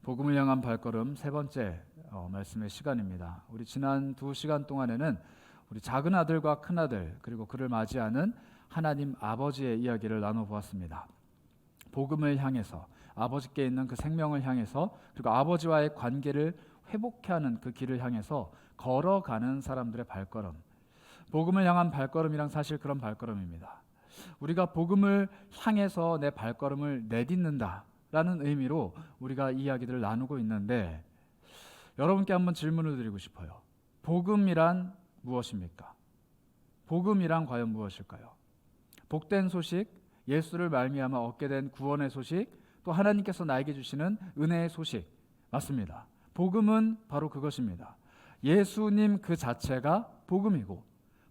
복음을 향한 발걸음 세 번째 말씀의 시간입니다. 우리 지난 2시간 동안에는 우리 작은 아들과 큰 아들 그리고 그를 맞이하는 하나님 아버지의 이야기를 나눠보았습니다. 복음을 향해서 아버지께 있는 그 생명을 향해서 그리고 아버지와의 관계를 회복해 하는 그 길을 향해서 걸어가는 사람들의 발걸음. 복음을 향한 발걸음이란 사실 그런 발걸음입니다. 우리가 복음을 향해서 내 발걸음을 내딛는다 라는 의미로 우리가 이 이야기들을 나누고 있는데, 여러분께 한번 질문을 드리고 싶어요. 복음이란 무엇입니까? 복음이란 과연 무엇일까요? 복된 소식, 예수를 말미암아 얻게 된 구원의 소식, 또 하나님께서 나에게 주시는 은혜의 소식, 맞습니다. 복음은 바로 그것입니다. 예수님 그 자체가 복음이고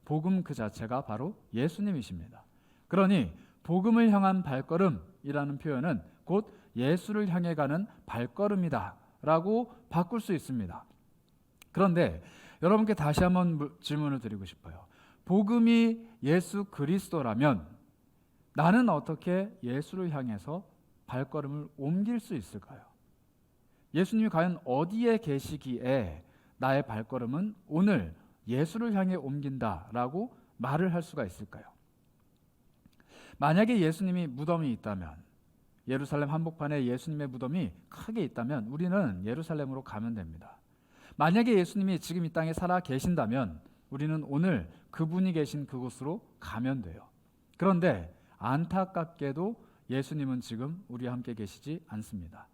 복음 그 자체가 바로 예수님이십니다. 그러니 복음을 향한 발걸음이라는 표현은 곧 예수를 향해 가는 발걸음이다 라고 바꿀 수 있습니다. 그런데 여러분께 다시 한번 질문을 드리고 싶어요. 복음이 예수 그리스도라면 나는 어떻게 예수를 향해서 발걸음을 옮길 수 있을까요? 예수님이 과연 어디에 계시기에 나의 발걸음은 오늘 예수를 향해 옮긴다라고 말을 할 수가 있을까요? 만약에 예수님이 무덤이 있다면, 예루살렘 한복판에 예수님의 무덤이 크게 있다면 우리는 예루살렘으로 가면 됩니다. 만약에 예수님이 지금 이 땅에 살아 계신다면 우리는 오늘 그분이 계신 그곳으로 가면 돼요. 그런데 안타깝게도 예수님은 지금 우리와 함께 계시지 않습니다.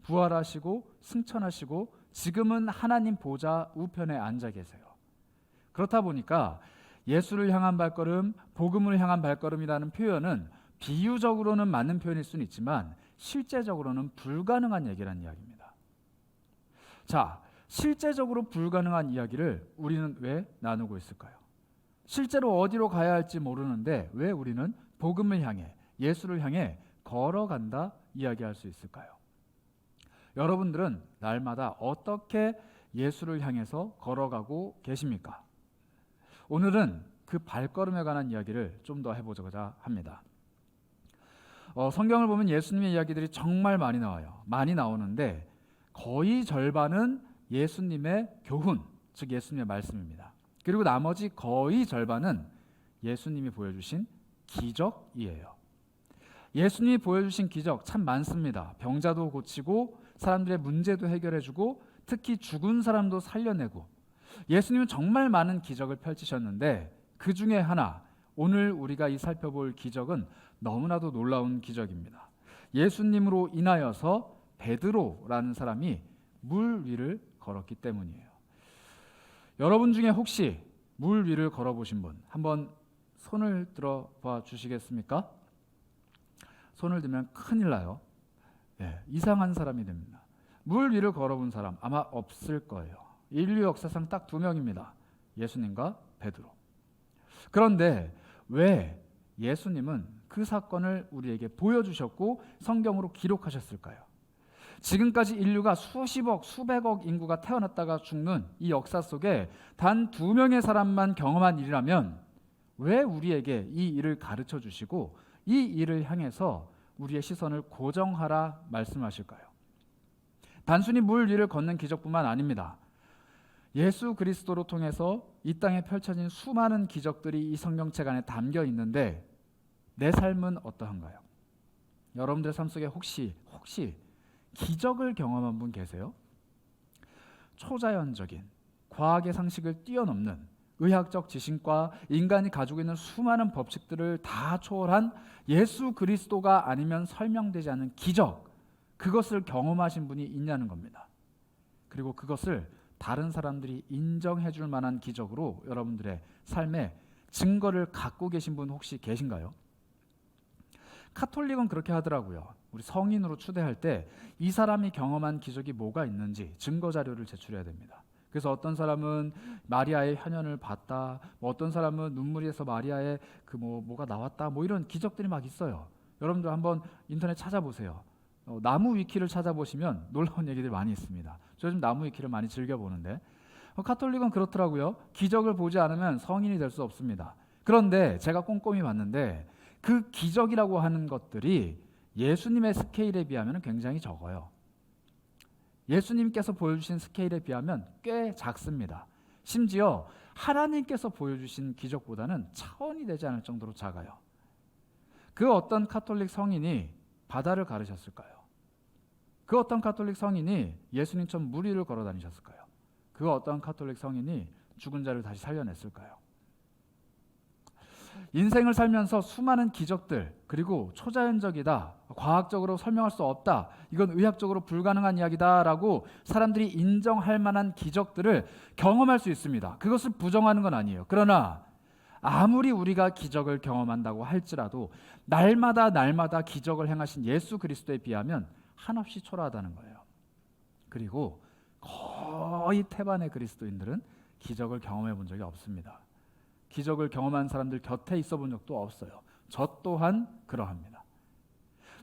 부활하시고 승천하시고 지금은 하나님 보좌 우편에 앉아 계세요. 그렇다 보니까 예수를 향한 발걸음, 복음을 향한 발걸음이라는 표현은 비유적으로는 맞는 표현일 수는 있지만 실제적으로는 불가능한 얘기라는 이야기입니다. 자, 실제적으로 불가능한 이야기를 우리는 왜 나누고 있을까요? 실제로 어디로 가야 할지 모르는데 왜 우리는 복음을 향해, 예수를 향해 걸어간다 이야기할 수 있을까요? 여러분들은 날마다 어떻게 예수를 향해서 걸어가고 계십니까? 오늘은 그 발걸음에 관한 이야기를 좀 더 해보고자 합니다. 성경을 보면 예수님의 이야기들이 정말 많이 나와요. 많이 나오는데 거의 절반은 예수님의 교훈, 즉 예수님의 말씀입니다. 그리고 나머지 거의 절반은 예수님이 보여주신 기적이에요. 예수님이 보여주신 기적 참 많습니다. 병자도 고치고 사람들의 문제도 해결해주고 특히 죽은 사람도 살려내고, 예수님은 정말 많은 기적을 펼치셨는데 그 중에 하나, 오늘 우리가 이 살펴볼 기적은 너무나도 놀라운 기적입니다. 예수님으로 인하여서 베드로라는 사람이 물 위를 걸었기 때문이에요. 여러분 중에 혹시 물 위를 걸어보신 분 한번 손을 들어봐 주시겠습니까? 손을 들면 큰일 나요. 이상한 사람이 됩니다. 물 위를 걸어본 사람 아마 없을 거예요. 인류 역사상 딱 2명입니다. 예수님과 베드로. 그런데 왜 예수님은 그 사건을 우리에게 보여주셨고 성경으로 기록하셨을까요? 지금까지 인류가 수십억, 수백억 인구가 태어났다가 죽는 이 역사 속에 단 2명의 사람만 경험한 일이라면 왜 우리에게 이 일을 가르쳐 주시고 이 일을 향해서 우리의 시선을 고정하라 말씀하실까요? 단순히 물 위를 걷는 기적뿐만 아닙니다. 예수 그리스도로 통해서 이 땅에 펼쳐진 수많은 기적들이 이 성경책 안에 담겨 있는데 내 삶은 어떠한가요? 여러분들의 삶 속에 혹시 기적을 경험한 분 계세요? 초자연적인 과학의 상식을 뛰어넘는 의학적 지식과 인간이 가지고 있는 수많은 법칙들을 다 초월한 예수 그리스도가 아니면 설명되지 않는 기적, 그것을 경험하신 분이 있냐는 겁니다. 그리고 그것을 다른 사람들이 인정해 줄 만한 기적으로 여러분들의 삶에 증거를 갖고 계신 분 혹시 계신가요? 카톨릭은 그렇게 하더라고요. 우리 성인으로 추대할 때 이 사람이 경험한 기적이 뭐가 있는지 증거 자료를 제출해야 됩니다. 그래서 어떤 사람은 마리아의 현현을 봤다, 어떤 사람은 눈물에서 마리아의 뭐가 나왔다, 이런 기적들이 막 있어요. 여러분들 한번 인터넷 찾아보세요. 나무 위키를 찾아보시면 놀라운 얘기들이 많이 있습니다. 저 요즘 나무 위키를 많이 즐겨보는데 카톨릭은 그렇더라고요. 기적을 보지 않으면 성인이 될 수 없습니다. 그런데 제가 꼼꼼히 봤는데 그 기적이라고 하는 것들이 예수님의 스케일에 비하면 굉장히 적어요. 예수님께서 보여주신 스케일에 비하면 꽤 작습니다. 심지어 하나님께서 보여주신 기적보다는 차원이 되지 않을 정도로 작아요. 그 어떤 카톨릭 성인이 바다를 가르셨을까요? 그 어떤 카톨릭 성인이 예수님처럼 물 위를 걸어 다니셨을까요? 그 어떤 카톨릭 성인이 죽은 자를 다시 살려냈을까요? 인생을 살면서 수많은 기적들, 그리고 초자연적이다, 과학적으로 설명할 수 없다, 이건 의학적으로 불가능한 이야기다라고 사람들이 인정할 만한 기적들을 경험할 수 있습니다. 그것을 부정하는 건 아니에요. 그러나 아무리 우리가 기적을 경험한다고 할지라도 날마다 기적을 행하신 예수 그리스도에 비하면 한없이 초라하다는 거예요. 그리고 거의 태반의 그리스도인들은 기적을 경험해 본 적이 없습니다. 기적을 경험한 사람들 곁에 있어 본 적도 없어요. 저 또한 그러합니다.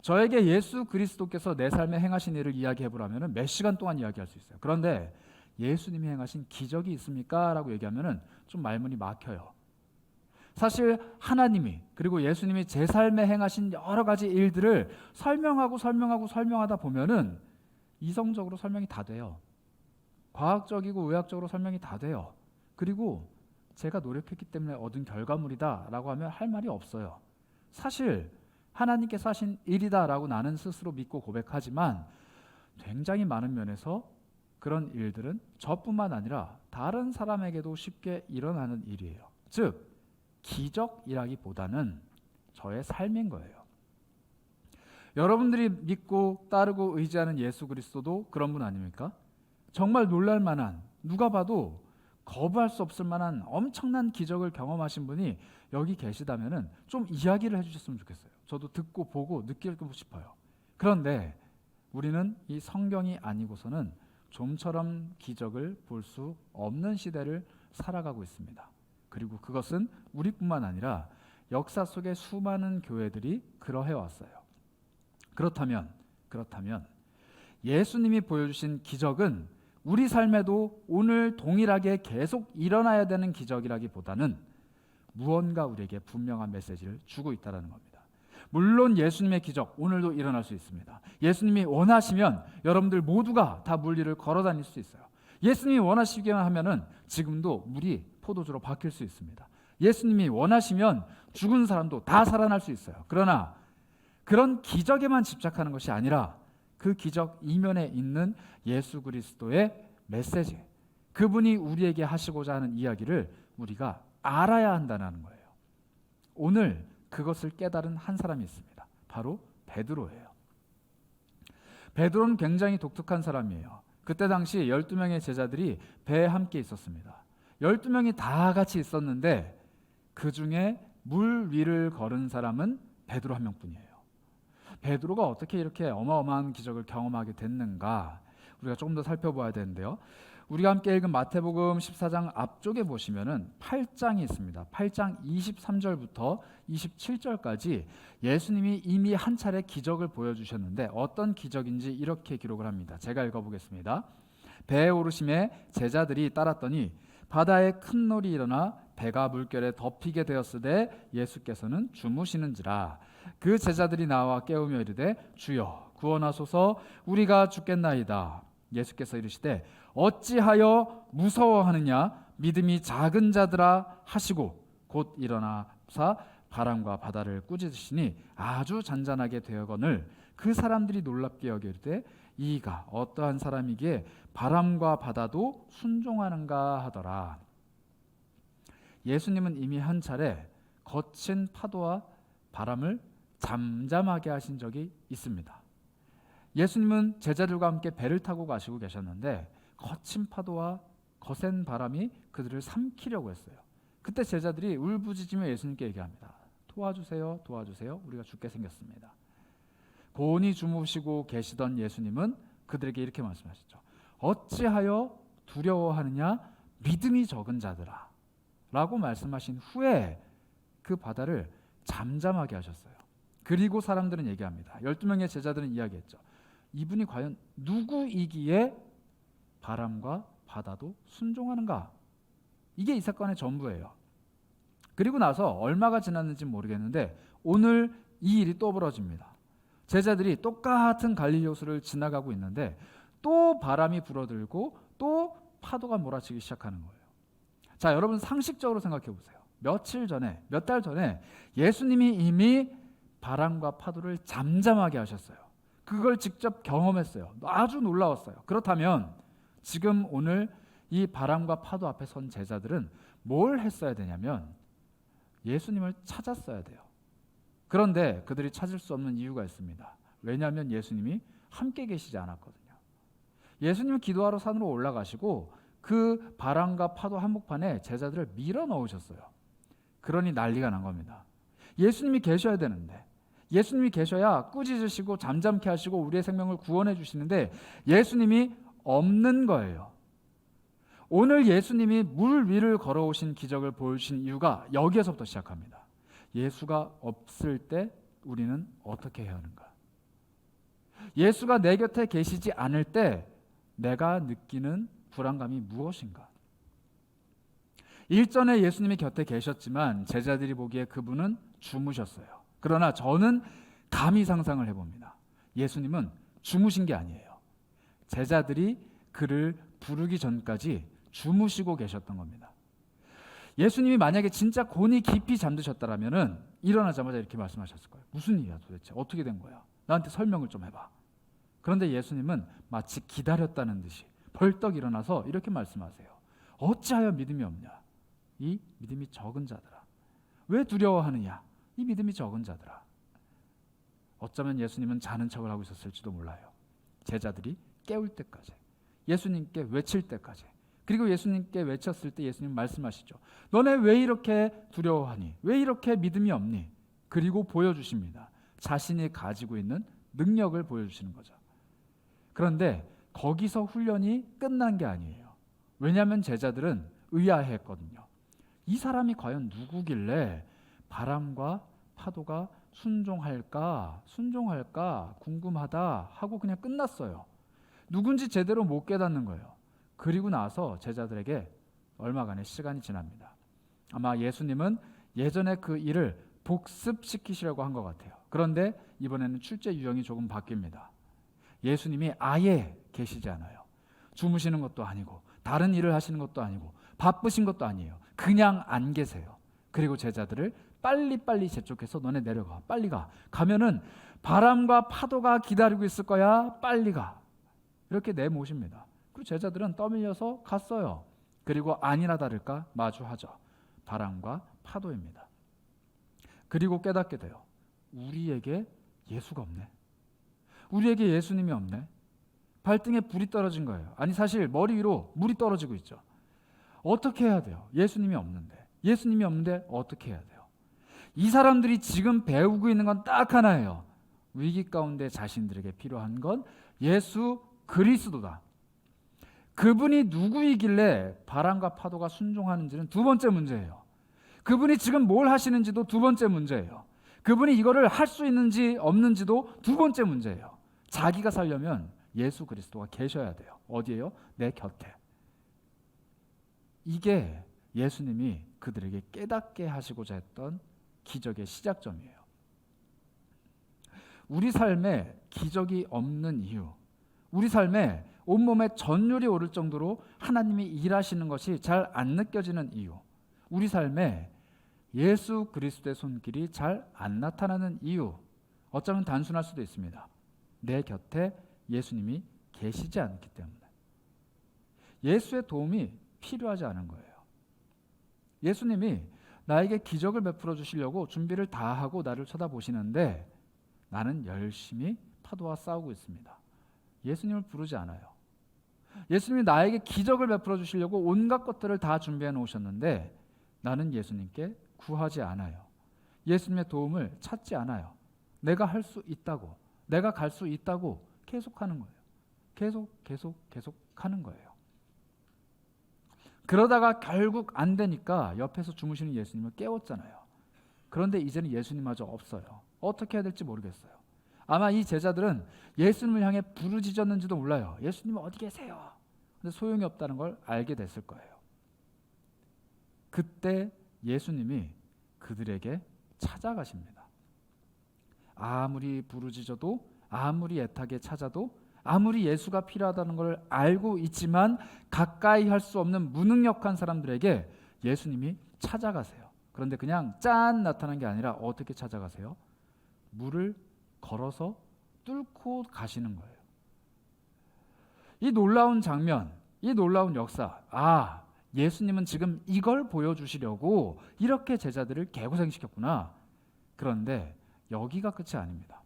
저에게 예수 그리스도께서 내 삶에 행하신 일을 이야기해 보라면 몇 시간 동안 이야기할 수 있어요. 그런데 예수님이 행하신 기적이 있습니까? 라고 얘기하면 좀 말문이 막혀요. 사실 하나님이 그리고 예수님이 제 삶에 행하신 여러 가지 일들을 설명하다 보면은 이성적으로 설명이 다 돼요. 과학적이고 의학적으로 설명이 다 돼요. 그리고 제가 노력했기 때문에 얻은 결과물이다라고 하면 할 말이 없어요. 사실 하나님께서 하신 일이다라고 나는 스스로 믿고 고백하지만 굉장히 많은 면에서 그런 일들은 저뿐만 아니라 다른 사람에게도 쉽게 일어나는 일이에요. 즉 기적이라기보다는 저의 삶인 거예요. 여러분들이 믿고 따르고 의지하는 예수 그리스도도 그런 분 아닙니까? 정말 놀랄 만한, 누가 봐도 거부할 수 없을 만한 엄청난 기적을 경험하신 분이 여기 계시다면 좀 이야기를 해주셨으면 좋겠어요. 저도 듣고 보고 느끼고 싶어요. 그런데 우리는 이 성경이 아니고서는 좀처럼 기적을 볼 수 없는 시대를 살아가고 있습니다. 그리고 그것은 우리뿐만 아니라 역사 속의 수많은 교회들이 그러해 왔어요. 그렇다면 예수님이 보여주신 기적은 우리 삶에도 오늘 동일하게 계속 일어나야 되는 기적이라기보다는 무언가 우리에게 분명한 메시지를 주고 있다는 겁니다. 물론 예수님의 기적 오늘도 일어날 수 있습니다. 예수님이 원하시면 여러분들 모두가 다 물 위를 걸어 다닐 수 있어요. 예수님이 원하시기만 하면은 지금도 물이 포도주로 바뀔 수 있습니다. 예수님이 원하시면 죽은 사람도 다 살아날 수 있어요. 그러나 그런 기적에만 집착하는 것이 아니라 그 기적 이면에 있는 예수 그리스도의 메시지, 그분이 우리에게 하시고자 하는 이야기를 우리가 알아야 한다는 거예요. 오늘 그것을 깨달은 한 사람이 있습니다. 바로 베드로예요. 베드로는 굉장히 독특한 사람이에요. 그때 당시 12명의 제자들이 배에 함께 있었습니다. 12명이 다 같이 있었는데 그 중에 물 위를 걸은 사람은 베드로 한 명뿐이에요. 베드로가 어떻게 이렇게 어마어마한 기적을 경험하게 됐는가, 우리가 조금 더 살펴봐야 되는데요. 우리가 함께 읽은 마태복음 14장 앞쪽에 보시면은 8장이 있습니다. 8장 23절부터 27절까지 예수님이 이미 한 차례 기적을 보여주셨는데 어떤 기적인지 이렇게 기록을 합니다. 제가 읽어보겠습니다. 배에 오르심에 제자들이 따랐더니 바다에 큰 놀이 일어나 배가 물결에 덮이게 되었으되 예수께서는 주무시는지라. 그 제자들이 나와 깨우며 이르되 주여 구원하소서 우리가 죽겠나이다. 예수께서 이르시되 어찌하여 무서워하느냐 믿음이 작은 자들아 하시고 곧 일어나사 바람과 바다를 꾸짖으시니 아주 잔잔하게 되어거늘 그 사람들이 놀랍게 여기되 이가 어떠한 사람이기에 바람과 바다도 순종하는가 하더라. 예수님은 이미 한 차례 거친 파도와 바람을 잠잠하게 하신 적이 있습니다. 예수님은 제자들과 함께 배를 타고 가시고 계셨는데 거친 파도와 거센 바람이 그들을 삼키려고 했어요. 그때 제자들이 울부짖으며 예수님께 얘기합니다. 도와주세요, 도와주세요. 우리가 죽게 생겼습니다. 고온히 주무시고 계시던 예수님은 그들에게 이렇게 말씀하시죠. 어찌하여 두려워하느냐 믿음이 적은 자들아 라고 말씀하신 후에 그 바다를 잠잠하게 하셨어요. 그리고 사람들은 얘기합니다. 12명의 제자들은 이야기했죠. 이분이 과연 누구이기에 바람과 바다도 순종하는가? 이게 이 사건의 전부예요. 그리고 나서 얼마가 지났는지 모르겠는데 오늘 이 일이 또 벌어집니다. 제자들이 똑같은 갈릴리 호수를 지나가고 있는데 또 바람이 불어들고 또 파도가 몰아치기 시작하는 거예요. 자, 여러분 상식적으로 생각해 보세요. 몇 달 전에 예수님이 이미 바람과 파도를 잠잠하게 하셨어요. 그걸 직접 경험했어요. 아주 놀라웠어요. 그렇다면 지금 오늘 이 바람과 파도 앞에 선 제자들은 뭘 했어야 되냐면 예수님을 찾았어야 돼요. 그런데 그들이 찾을 수 없는 이유가 있습니다. 왜냐하면 예수님이 함께 계시지 않았거든요. 예수님은 기도하러 산으로 올라가시고 그 바람과 파도 한복판에 제자들을 밀어 넣으셨어요. 그러니 난리가 난 겁니다. 예수님이 계셔야 되는데, 예수님이 계셔야 꾸짖으시고 잠잠케 하시고 우리의 생명을 구원해 주시는데 예수님이 없는 거예요. 오늘 예수님이 물 위를 걸어오신 기적을 보여주신 이유가 여기에서부터 시작합니다. 예수가 없을 때 우리는 어떻게 해야 하는가? 예수가 내 곁에 계시지 않을 때 내가 느끼는 불안감이 무엇인가? 일전에 예수님이 곁에 계셨지만 제자들이 보기에 그분은 주무셨어요. 그러나 저는 감히 상상을 해봅니다. 예수님은 주무신 게 아니에요. 제자들이 그를 부르기 전까지 주무시고 계셨던 겁니다. 예수님이 만약에 진짜 곤히 깊이 잠드셨다라면은 일어나자마자 이렇게 말씀하셨을 거예요. 무슨 일이야 도대체? 어떻게 된 거야? 나한테 설명을 좀 해봐. 그런데 예수님은 마치 기다렸다는 듯이 벌떡 일어나서 이렇게 말씀하세요. 어찌하여 믿음이 없냐? 이 믿음이 적은 자들아. 왜 두려워하느냐? 이 믿음이 적은 자들아. 어쩌면 예수님은 자는 척을 하고 있었을지도 몰라요. 제자들이 깨울 때까지, 예수님께 외칠 때까지. 그리고 예수님께 외쳤을 때 예수님 말씀하시죠. 너네 왜 이렇게 두려워하니? 왜 이렇게 믿음이 없니? 그리고 보여주십니다. 자신이 가지고 있는 능력을 보여주시는 거죠. 그런데 거기서 훈련이 끝난 게 아니에요. 왜냐하면 제자들은 의아해했거든요. 이 사람이 과연 누구길래 바람과 파도가 순종할까 궁금하다 하고 그냥 끝났어요. 누군지 제대로 못 깨닫는 거예요. 그리고 나서 제자들에게 얼마간의 시간이 지납니다. 아마 예수님은 예전에 그 일을 복습시키시려고 한 것 같아요. 그런데 이번에는 출제 유형이 조금 바뀝니다. 예수님이 아예 계시지 않아요. 주무시는 것도 아니고 다른 일을 하시는 것도 아니고 바쁘신 것도 아니에요. 그냥 안 계세요. 그리고 제자들을 빨리빨리 재촉해서 너네 내려가. 빨리 가. 가면은 바람과 파도가 기다리고 있을 거야. 빨리 가. 이렇게 내모십니다. 그리고 제자들은 떠밀려서 갔어요. 그리고 아니나 다를까 마주하죠. 바람과 파도입니다. 그리고 깨닫게 돼요. 우리에게 예수가 없네. 우리에게 예수님이 없네. 발등에 불이 떨어진 거예요. 아니 사실 머리 위로 물이 떨어지고 있죠. 어떻게 해야 돼요? 예수님이 없는데 어떻게 해야 돼요? 이 사람들이 지금 배우고 있는 건 딱 하나예요. 위기 가운데 자신들에게 필요한 건 예수 그리스도다. 그분이 누구이길래 바람과 파도가 순종하는지는 두 번째 문제예요. 그분이 지금 뭘 하시는지도 두 번째 문제예요. 그분이 이거를 할 수 있는지 없는지도 두 번째 문제예요. 자기가 살려면 예수 그리스도가 계셔야 돼요. 어디에요? 내 곁에. 이게 예수님이 그들에게 깨닫게 하시고자 했던 기적의 시작점이에요. 우리 삶에 기적이 없는 이유, 우리 삶에 온몸에 전율이 오를 정도로 하나님이 일하시는 것이 잘 안 느껴지는 이유, 우리 삶에 예수 그리스도의 손길이 잘 안 나타나는 이유, 어쩌면 단순할 수도 있습니다. 내 곁에 예수님이 계시지 않기 때문에. 예수의 도움이 필요하지 않은 거예요. 예수님이 나에게 기적을 베풀어 주시려고 준비를 다 하고 나를 쳐다보시는데 나는 열심히 파도와 싸우고 있습니다. 예수님을 부르지 않아요. 예수님이 나에게 기적을 베풀어 주시려고 온갖 것들을 다 준비해 놓으셨는데 나는 예수님께 구하지 않아요. 예수님의 도움을 찾지 않아요. 내가 할 수 있다고, 내가 갈 수 있다고 계속하는 거예요. 계속 하는 거예요. 그러다가 결국 안 되니까 옆에서 주무시는 예수님을 깨웠잖아요. 그런데 이제는 예수님마저 없어요. 어떻게 해야 될지 모르겠어요. 아마 이 제자들은 예수님을 향해 부르짖었는지도 몰라요. 예수님 어디 계세요? 근데 소용이 없다는 걸 알게 됐을 거예요. 그때 예수님이 그들에게 찾아가십니다. 아무리 부르짖어도, 아무리 애타게 찾아도 아무리 예수가 필요하다는 걸 알고 있지만 가까이 할 수 없는 무능력한 사람들에게 예수님이 찾아가세요. 그런데 그냥 짠 나타난 게 아니라 어떻게 찾아가세요? 물을 걸어서 뚫고 가시는 거예요. 이 놀라운 장면, 이 놀라운 역사, 예수님은 지금 이걸 보여주시려고 이렇게 제자들을 개고생시켰구나. 그런데 여기가 끝이 아닙니다.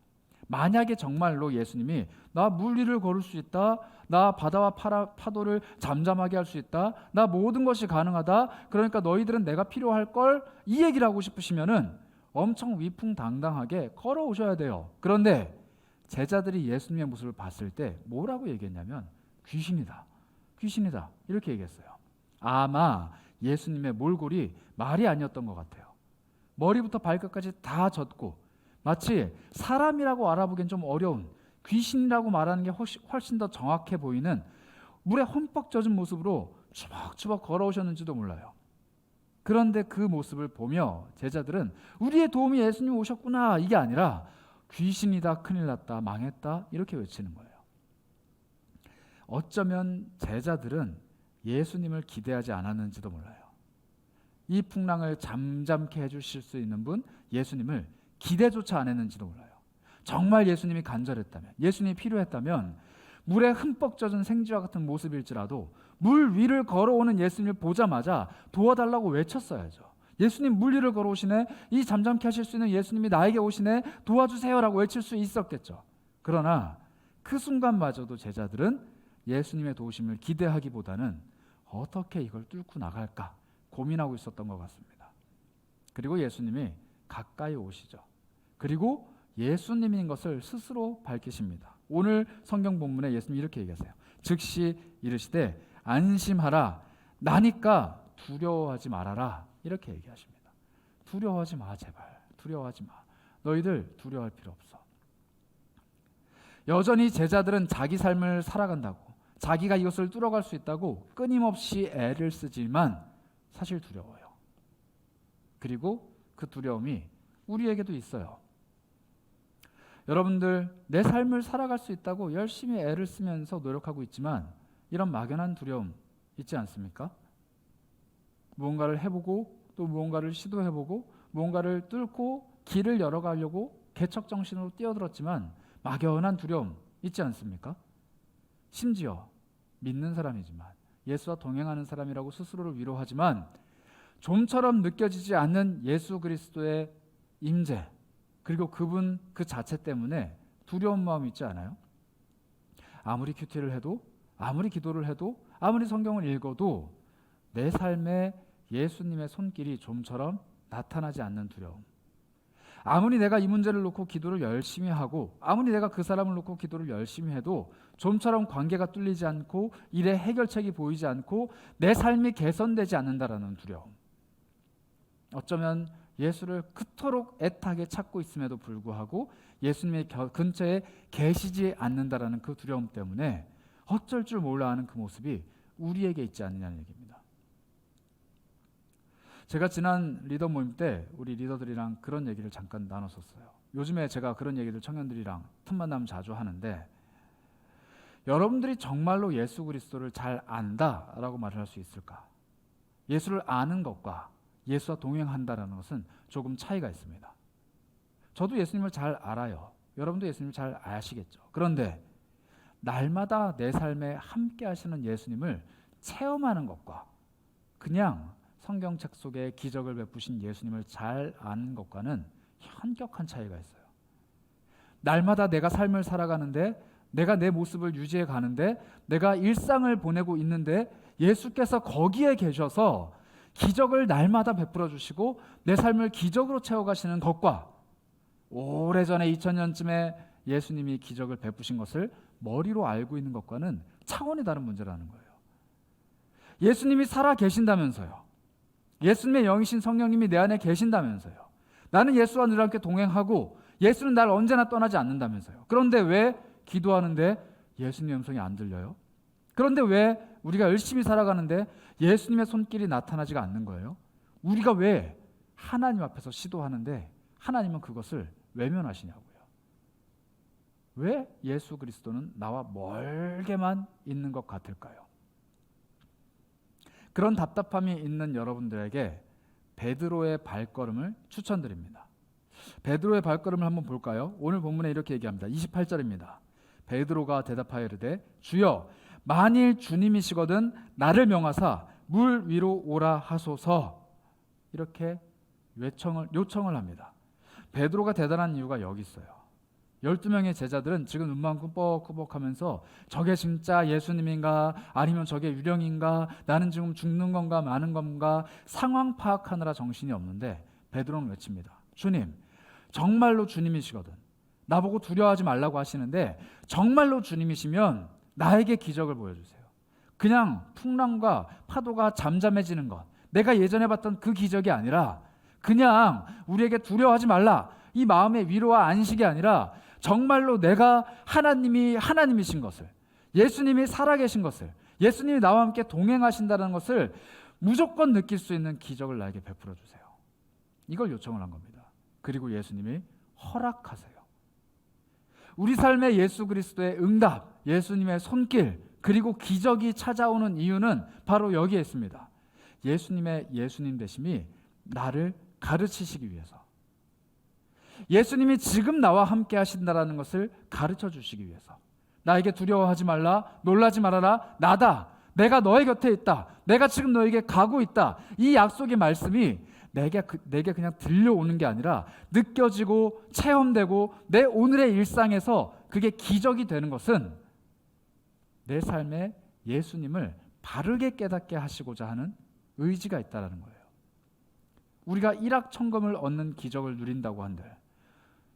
만약에 정말로 예수님이 나 물 위를 걸을 수 있다, 나 바다와 파도를 잠잠하게 할 수 있다, 나 모든 것이 가능하다, 그러니까 너희들은 내가 필요할 걸, 이 얘기를 하고 싶으시면은 엄청 위풍당당하게 걸어오셔야 돼요. 그런데 제자들이 예수님의 모습을 봤을 때 뭐라고 얘기했냐면 귀신이다, 귀신이다 이렇게 얘기했어요. 아마 예수님의 몰골이 말이 아니었던 것 같아요. 머리부터 발끝까지 다 젖고 마치 사람이라고 알아보기엔 좀 어려운, 귀신이라고 말하는 게 훨씬 더 정확해 보이는 물에 흠뻑 젖은 모습으로 추벅추벅 걸어오셨는지도 몰라요. 그런데 그 모습을 보며 제자들은 우리의 도움이 예수님 오셨구나, 이게 아니라 귀신이다, 큰일 났다, 망했다 이렇게 외치는 거예요. 어쩌면 제자들은 예수님을 기대하지 않았는지도 몰라요. 이 풍랑을 잠잠케 해주실 수 있는 분, 예수님을 기대조차 안 했는지도 몰라요. 정말 예수님이 간절했다면, 예수님이 필요했다면 물에 흠뻑 젖은 생쥐와 같은 모습일지라도 물 위를 걸어오는 예수님을 보자마자 도와달라고 외쳤어야죠. 예수님 물 위를 걸어오시네, 이 잠잠케 하실 수 있는 예수님이 나에게 오시네, 도와주세요라고 외칠 수 있었겠죠. 그러나 그 순간마저도 제자들은 예수님의 도우심을 기대하기보다는 어떻게 이걸 뚫고 나갈까 고민하고 있었던 것 같습니다. 그리고 예수님이 가까이 오시죠. 그리고 예수님인 것을 스스로 밝히십니다. 오늘 성경 본문에 예수님이 이렇게 얘기하세요. 즉시 이르시되 안심하라, 나니까 두려워하지 말아라, 이렇게 얘기하십니다. 두려워하지 마, 제발 두려워하지 마. 너희들 두려워할 필요 없어. 여전히 제자들은 자기 삶을 살아간다고, 자기가 이것을 뚫어갈 수 있다고 끊임없이 애를 쓰지만 사실 두려워요. 그리고 그 두려움이 우리에게도 있어요. 여러분들 내 삶을 살아갈 수 있다고 열심히 애를 쓰면서 노력하고 있지만 이런 막연한 두려움 있지 않습니까? 무언가를 해보고 또 무언가를 시도해보고 무언가를 뚫고 길을 열어가려고 개척정신으로 뛰어들었지만 막연한 두려움 있지 않습니까? 심지어 믿는 사람이지만 예수와 동행하는 사람이라고 스스로를 위로하지만 좀처럼 느껴지지 않는 예수 그리스도의 임재, 그리고 그분 그 자체 때문에 두려운 마음이 있지 않아요? 아무리 큐티를 해도, 아무리 기도를 해도, 아무리 성경을 읽어도 내 삶에 예수님의 손길이 좀처럼 나타나지 않는 두려움. 아무리 내가 이 문제를 놓고 기도를 열심히 하고, 아무리 내가 그 사람을 놓고 기도를 열심히 해도 좀처럼 관계가 뚫리지 않고 일의 해결책이 보이지 않고 내 삶이 개선되지 않는다라는 두려움. 어쩌면 예수를 그토록 애타게 찾고 있음에도 불구하고 예수님의 근처에 계시지 않는다라는 그 두려움 때문에 어쩔 줄 몰라 하는 그 모습이 우리에게 있지 않느냐는 얘기입니다. 제가 지난 리더 모임 때 우리 리더들이랑 그런 얘기를 잠깐 나눴었어요. 요즘에 제가 그런 얘기를 청년들이랑 틈만 나면 자주 하는데, 여러분들이 정말로 예수 그리스도를 잘 안다라고 말을 할 수 있을까? 예수를 아는 것과 예수와 동행한다라는 것은 조금 차이가 있습니다. 저도 예수님을 잘 알아요. 여러분도 예수님을 잘 아시겠죠. 그런데 날마다 내 삶에 함께 하시는 예수님을 체험하는 것과 그냥 성경책 속에 기적을 베푸신 예수님을 잘 아는 것과는 현격한 차이가 있어요. 날마다 내가 삶을 살아가는데, 내가 내 모습을 유지해 가는데, 내가 일상을 보내고 있는데 예수께서 거기에 계셔서 기적을 날마다 베풀어 주시고 내 삶을 기적으로 채워가시는 것과 오래전에 2000년쯤에 예수님이 기적을 베푸신 것을 머리로 알고 있는 것과는 차원이 다른 문제라는 거예요. 예수님이 살아 계신다면서요. 예수님의 영이신 성령님이 내 안에 계신다면서요. 나는 예수와 늘 함께 동행하고 예수는 날 언제나 떠나지 않는다면서요. 그런데 왜 기도하는데 예수님의 음성이 안 들려요? 그런데 왜 우리가 열심히 살아가는데 예수님의 손길이 나타나지가 않는 거예요? 우리가 왜 하나님 앞에서 시도하는데 하나님은 그것을 외면하시냐고요. 왜 예수 그리스도는 나와 멀게만 있는 것 같을까요? 그런 답답함이 있는 여러분들에게 베드로의 발걸음을 추천드립니다. 베드로의 발걸음을 한번 볼까요? 오늘 본문에 이렇게 얘기합니다. 28절입니다. 베드로가 대답하여 이르되 주여 만일 주님이시거든 나를 명하사 물 위로 오라 하소서. 이렇게 요청을 합니다. 베드로가 대단한 이유가 여기 있어요. 12명의 제자들은 지금 눈만 꾸벅꾸벅하면서 저게 진짜 예수님인가 아니면 저게 유령인가 나는 지금 죽는 건가 마는 건가 상황 파악하느라 정신이 없는데 베드로는 외칩니다. 주님 정말로 주님이시거든 나보고 두려워하지 말라고 하시는데 정말로 주님이시면 나에게 기적을 보여주세요. 그냥 풍랑과 파도가 잠잠해지는 것 내가 예전에 봤던 그 기적이 아니라 그냥 우리에게 두려워하지 말라 이 마음의 위로와 안식이 아니라 정말로 내가 하나님이 하나님이신 것을 예수님이 살아계신 것을 예수님이 나와 함께 동행하신다는 것을 무조건 느낄 수 있는 기적을 나에게 베풀어 주세요. 이걸 요청을 한 겁니다. 그리고 예수님이 허락하세요. 우리 삶의 예수 그리스도의 응답, 예수님의 손길 그리고 기적이 찾아오는 이유는 바로 여기에 있습니다. 예수님의 예수님 되심이 나를 가르치시기 위해서 예수님이 지금 나와 함께 하신다라는 것을 가르쳐 주시기 위해서 나에게 두려워하지 말라 놀라지 말아라 나다 내가 너의 곁에 있다 내가 지금 너에게 가고 있다 이 약속의 말씀이 내게 그냥 들려오는 게 아니라 느껴지고 체험되고 내 오늘의 일상에서 그게 기적이 되는 것은 내 삶에 예수님을 바르게 깨닫게 하시고자 하는 의지가 있다라는 거예요. 우리가 일확천금을 얻는 기적을 누린다고 한들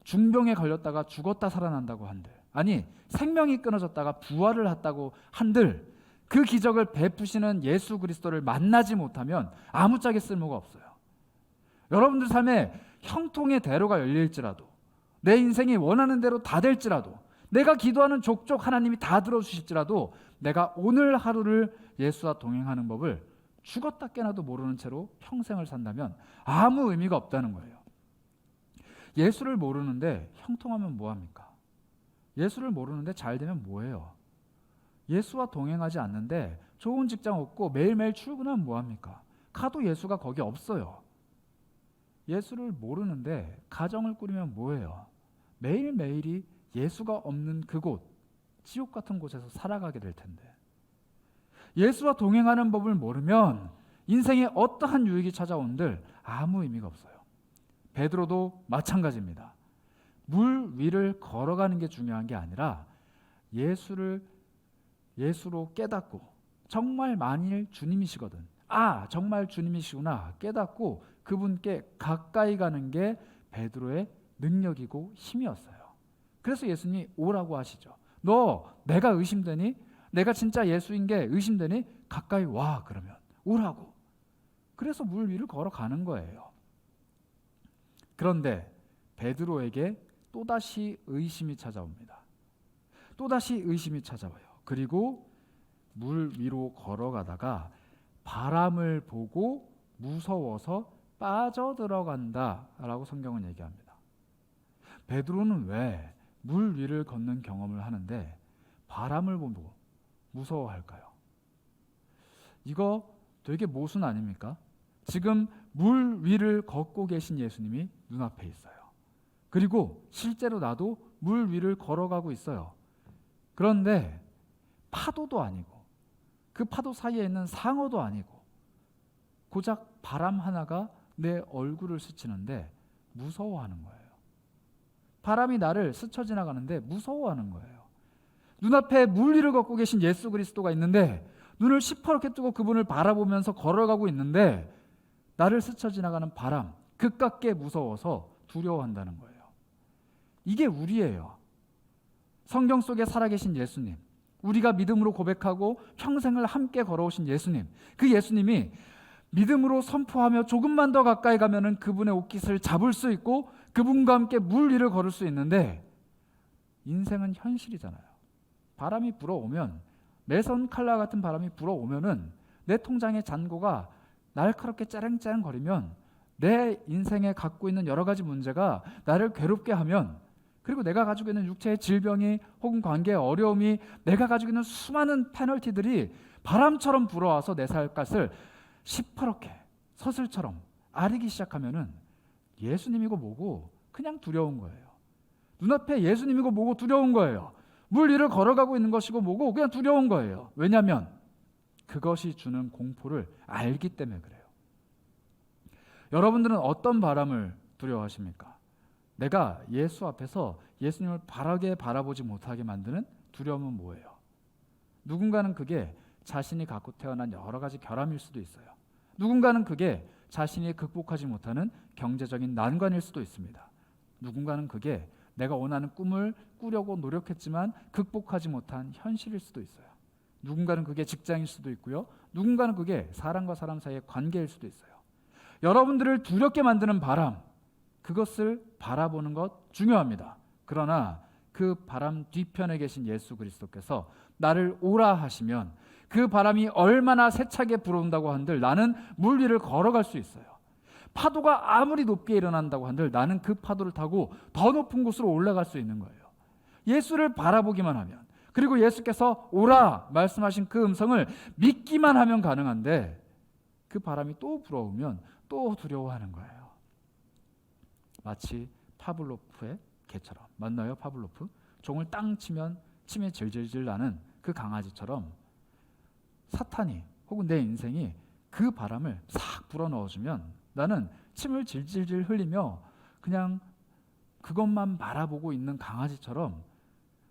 중병에 걸렸다가 죽었다 살아난다고 한들 아니 생명이 끊어졌다가 부활을 했다고 한들 그 기적을 베푸시는 예수 그리스도를 만나지 못하면 아무짝에 쓸모가 없어요. 여러분들 삶에 형통의 대로가 열릴지라도 내 인생이 원하는 대로 다 될지라도 내가 기도하는 족족 하나님이 다 들어주실지라도 내가 오늘 하루를 예수와 동행하는 법을 죽었다 깨나도 모르는 채로 평생을 산다면 아무 의미가 없다는 거예요. 예수를 모르는데 형통하면 뭐합니까? 예수를 모르는데 잘 되면 뭐해요? 예수와 동행하지 않는데 좋은 직장 없고 매일매일 출근하면 뭐합니까? 가도 예수가 거기 없어요. 예수를 모르는데 가정을 꾸리면 뭐해요? 매일매일이 예수가 없는 그곳, 지옥 같은 곳에서 살아가게 될 텐데 예수와 동행하는 법을 모르면 인생에 어떠한 유익이 찾아온들 아무 의미가 없어요. 베드로도 마찬가지입니다. 물 위를 걸어가는 게 중요한 게 아니라 예수로 깨닫고 정말 만일 주님이시거든 정말 주님이시구나 깨닫고 그분께 가까이 가는 게 베드로의 능력이고 힘이었어요. 그래서 예수님이 오라고 하시죠. 너 내가 의심되니? 내가 진짜 예수인 게 의심되니? 가까이 와 그러면 오라고. 그래서 물 위를 걸어가는 거예요. 그런데 베드로에게 또다시 의심이 찾아옵니다. 또다시 의심이 찾아와요. 그리고 물 위로 걸어가다가 바람을 보고 무서워서 빠져들어간다라고 성경은 얘기합니다. 베드로는 왜 물 위를 걷는 경험을 하는데 바람을 보고 무서워할까요? 이거 되게 모순 아닙니까? 지금 물 위를 걷고 계신 예수님이 눈앞에 있어요. 그리고 실제로 나도 물 위를 걸어가고 있어요. 그런데 파도도 아니고 그 파도 사이에 있는 상어도 아니고 고작 바람 하나가 내 얼굴을 스치는데 무서워하는 거예요. 바람이 나를 스쳐 지나가는데 무서워하는 거예요. 눈앞에 물 위를 걷고 계신 예수 그리스도가 있는데 눈을 시퍼렇게 뜨고 그분을 바라보면서 걸어가고 있는데 나를 스쳐 지나가는 바람 그깟게 무서워서 두려워한다는 거예요. 이게 우리예요. 성경 속에 살아계신 예수님, 우리가 믿음으로 고백하고 평생을 함께 걸어오신 예수님, 그 예수님이 믿음으로 선포하며 조금만 더 가까이 가면은 그분의 옷깃을 잡을 수 있고 그분과 함께 물 위를 걸을 수 있는데 인생은 현실이잖아요. 바람이 불어오면 매선 칼라 같은 바람이 불어오면은 내 통장의 잔고가 날카롭게 짜랭짜랭 거리면 내 인생에 갖고 있는 여러 가지 문제가 나를 괴롭게 하면 그리고 내가 가지고 있는 육체의 질병이 혹은 관계의 어려움이, 내가 가지고 있는 수많은 페널티들이 바람처럼 불어와서 내 살갗을 시퍼렇게 서슬처럼 아리기 시작하면은 예수님이고 뭐고 그냥 두려운 거예요. 눈앞에 예수님이고 뭐고 두려운 거예요. 물 위를 걸어가고 있는 것이고 뭐고 그냥 두려운 거예요. 왜냐하면 그것이 주는 공포를 알기 때문에 그래요. 여러분들은 어떤 바람을 두려워하십니까? 내가 예수 앞에서 예수님을 바라게 바라보지 못하게 만드는 두려움은 뭐예요? 누군가는 그게 자신이 갖고 태어난 여러 가지 결함일 수도 있어요. 누군가는 그게 자신이 극복하지 못하는 경제적인 난관일 수도 있습니다. 누군가는 그게 내가 원하는 꿈을 꾸려고 노력했지만 극복하지 못한 현실일 수도 있어요. 누군가는 그게 직장일 수도 있고요. 누군가는 그게 사람과 사람 사이의 관계일 수도 있어요. 여러분들을 두렵게 만드는 바람, 그것을 바라보는 것 중요합니다. 그러나 그 바람 뒤편에 계신 예수 그리스도께서 나를 오라 하시면 그 바람이 얼마나 세차게 불어온다고 한들 나는 물 위를 걸어갈 수 있어요. 파도가 아무리 높게 일어난다고 한들 나는 그 파도를 타고 더 높은 곳으로 올라갈 수 있는 거예요. 예수를 바라보기만 하면, 그리고 예수께서 오라 말씀하신 그 음성을 믿기만 하면 가능한데, 그 바람이 또 불어오면 또 두려워하는 거예요. 마치 파블로프의 개처럼. 맞나요? 파블로프? 종을 땅 치면 침이 질질질 나는 그 강아지처럼 사탄이 혹은 내 인생이 그 바람을 싹 불어넣어주면 나는 침을 질질질 흘리며 그냥 그것만 바라보고 있는 강아지처럼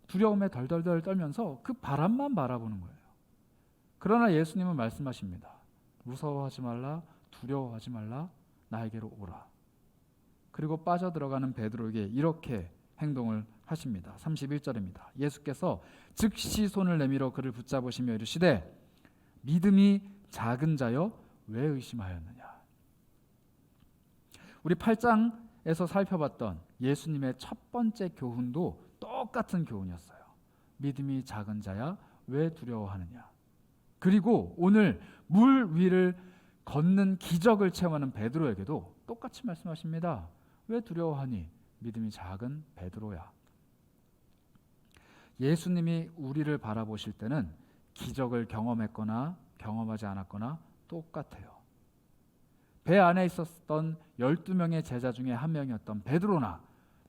두려움에 덜덜덜 떨면서 그 바람만 바라보는 거예요. 그러나 예수님은 말씀하십니다. 무서워하지 말라, 두려워하지 말라, 나에게로 오라. 그리고 빠져들어가는 베드로에게 이렇게 행동을 하십니다. 31절입니다. 예수께서 즉시 손을 내밀어 그를 붙잡으시며 이르시되 믿음이 작은 자여 왜 의심하였느냐. 우리 8장에서 살펴봤던 예수님의 첫 번째 교훈도 똑같은 교훈이었어요. 믿음이 작은 자야 왜 두려워하느냐. 그리고 오늘 물 위를 걷는 기적을 체험하는 베드로에게도 똑같이 말씀하십니다. 왜 두려워하니? 믿음이 작은 베드로야. 예수님이 우리를 바라보실 때는 기적을 경험했거나 경험하지 않았거나 똑같아요. 배 안에 있었던 12명의 제자 중에 한 명이었던 베드로나,